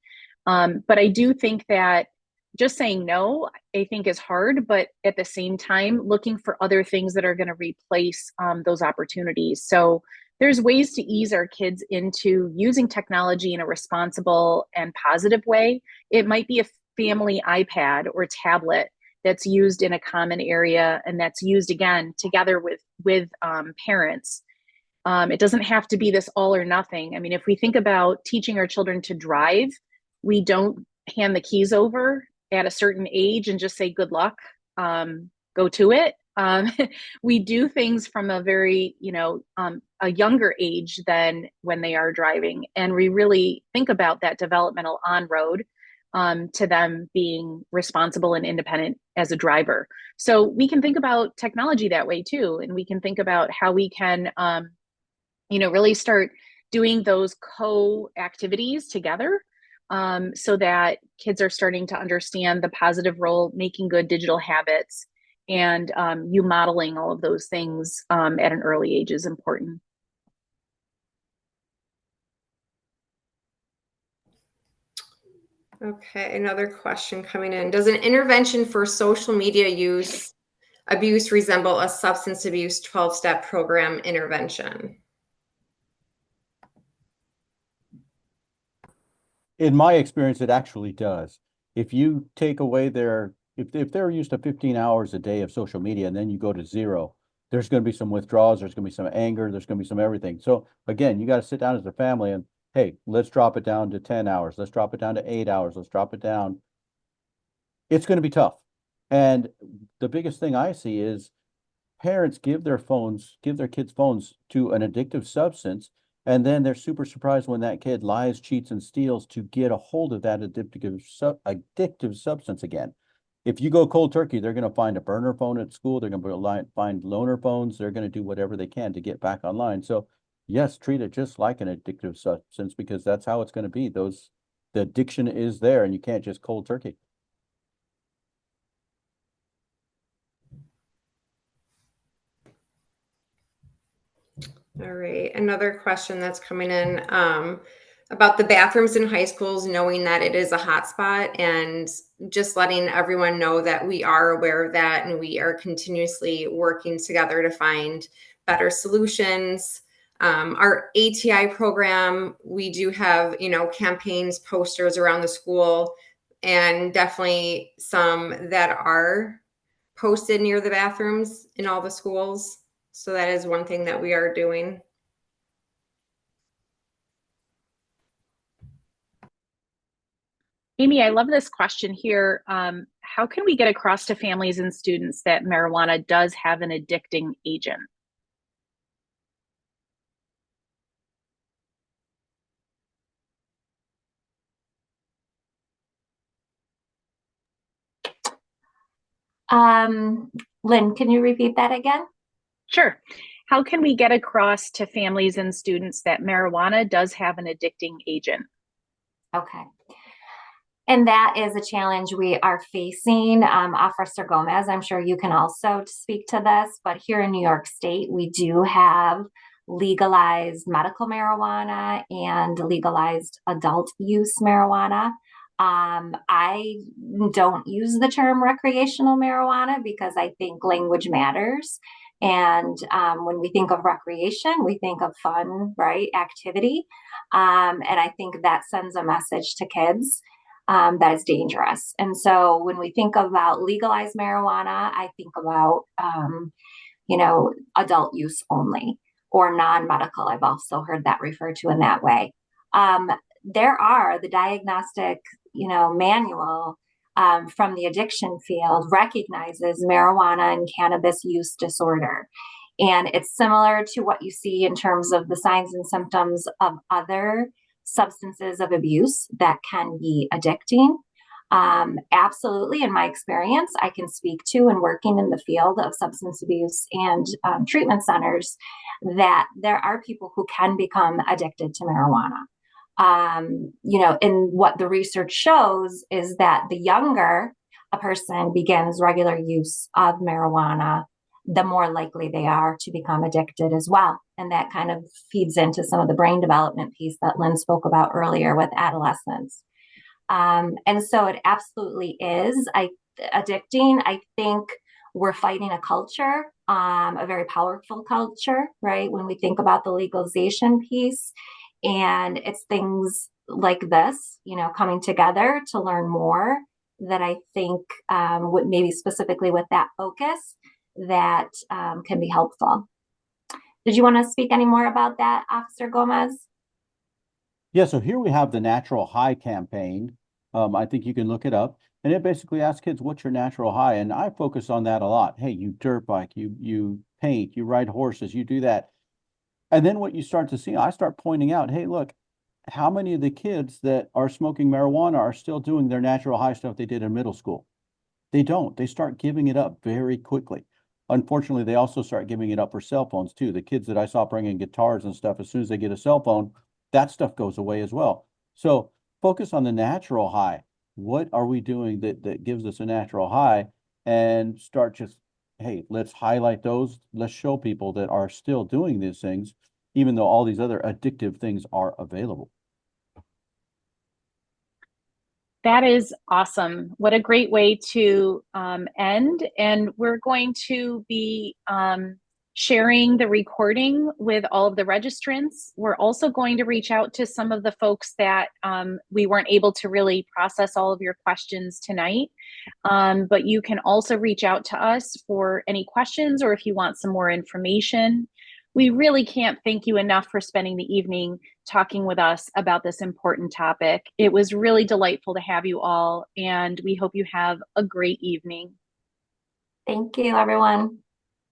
But I do think that just saying no, I think is hard, but at the same time, looking for other things that are going to replace those opportunities. So there's ways to ease our kids into using technology in a responsible and positive way. It might be a family iPad or tablet that's used in a common area and that's used again together with parents. It doesn't have to be this all or nothing. I mean, if we think about teaching our children to drive, we don't hand the keys over at a certain age and just say, good luck, go to it. We do things from a very, a younger age than when they are driving. And we really think about that developmental on road to them being responsible and independent as a driver. So we can think about technology that way too. And we can think about how we can, really start doing those co-activities together so that kids are starting to understand the positive role making good digital habits, and you modeling all of those things at an early age is important. Okay, another question coming in. Does an intervention for social media abuse resemble a substance abuse 12-step program intervention? In my experience, it actually does. If you take away if they're used to 15 hours a day of social media and then you go to 0, there's going to be some withdrawals, there's going to be some anger, there's going to be some everything. So again, you got to sit down as a family and, hey, let's drop it down to 10 hours. Let's drop it down to 8 hours. Let's drop it down. It's going to be tough. And the biggest thing I see is parents give their kids phones to an addictive substance, and then they're super surprised when that kid lies, cheats, and steals to get a hold of that addictive substance again. If you go cold turkey, they're going to find a burner phone at school. They're going to find loaner phones. They're going to do whatever they can to get back online. So yes, treat it just like an addictive substance, because that's how it's going to be. The addiction is there, and you can't just cold turkey. All right, another question that's coming in about the bathrooms in high schools, knowing that it is a hotspot, and just letting everyone know that we are aware of that and we are continuously working together to find better solutions. Our ATI program, we do have, campaigns, posters around the school, and definitely some that are posted near the bathrooms in all the schools. So that is one thing that we are doing. Amy, I love this question here. How can we get across to families and students that marijuana does have an addicting agent? Lynn, can you repeat that again? Sure. How can we get across to families and students that marijuana does have an addicting agent? Okay. And that is a challenge we are facing. Officer Gomez, I'm sure you can also speak to this, but here in New York State, we do have legalized medical marijuana and legalized adult use marijuana. I don't use the term recreational marijuana because I think language matters. And when we think of recreation, we think of fun, right? Activity. And I think that sends a message to kids that is dangerous. And so when we think about legalized marijuana, I think about, adult use only or non-medical. I've also heard that referred to in that way. There are the diagnostic, manual from the addiction field recognizes marijuana and cannabis use disorder. And it's similar to what you see in terms of the signs and symptoms of other substances of abuse that can be addicting. Absolutely, in my experience, I can speak to and working in the field of substance abuse and treatment centers that there are people who can become addicted to marijuana. And what the research shows is that the younger a person begins regular use of marijuana, the more likely they are to become addicted as well. And that kind of feeds into some of the brain development piece that Lynn spoke about earlier with adolescents. And so it absolutely is addicting. I think we're fighting a culture, a very powerful culture, right? When we think about the legalization piece, and it's things like this, coming together to learn more that I think maybe specifically with that focus that can be helpful. Did you want to speak any more about that, Officer Gomez? Yeah, so here we have the Natural High campaign, I think you can look it up, and it basically asks kids, what's your natural high? And I focus on that a lot. Hey, you dirt bike, you paint, you ride horses, you do that. And then what you start to see, I start pointing out, hey, look, how many of the kids that are smoking marijuana are still doing their natural high stuff they did in middle school? They don't. They start giving it up very quickly. Unfortunately, they also start giving it up for cell phones too. The kids that I saw bringing guitars and stuff, as soon as they get a cell phone, that stuff goes away as well. So focus on the natural high. What are we doing that gives us a natural high? And start just, hey, let's highlight those. Let's show people that are still doing these things, even though all these other addictive things are available. That is awesome. What a great way to end. And we're going to be sharing the recording with all of the registrants. We're also going to reach out to some of the folks that we weren't able to really process all of your questions tonight. But you can also reach out to us for any questions or if you want some more information. We really can't thank you enough for spending the evening talking with us about this important topic. It was really delightful to have you all, and we hope you have a great evening. Thank you, everyone.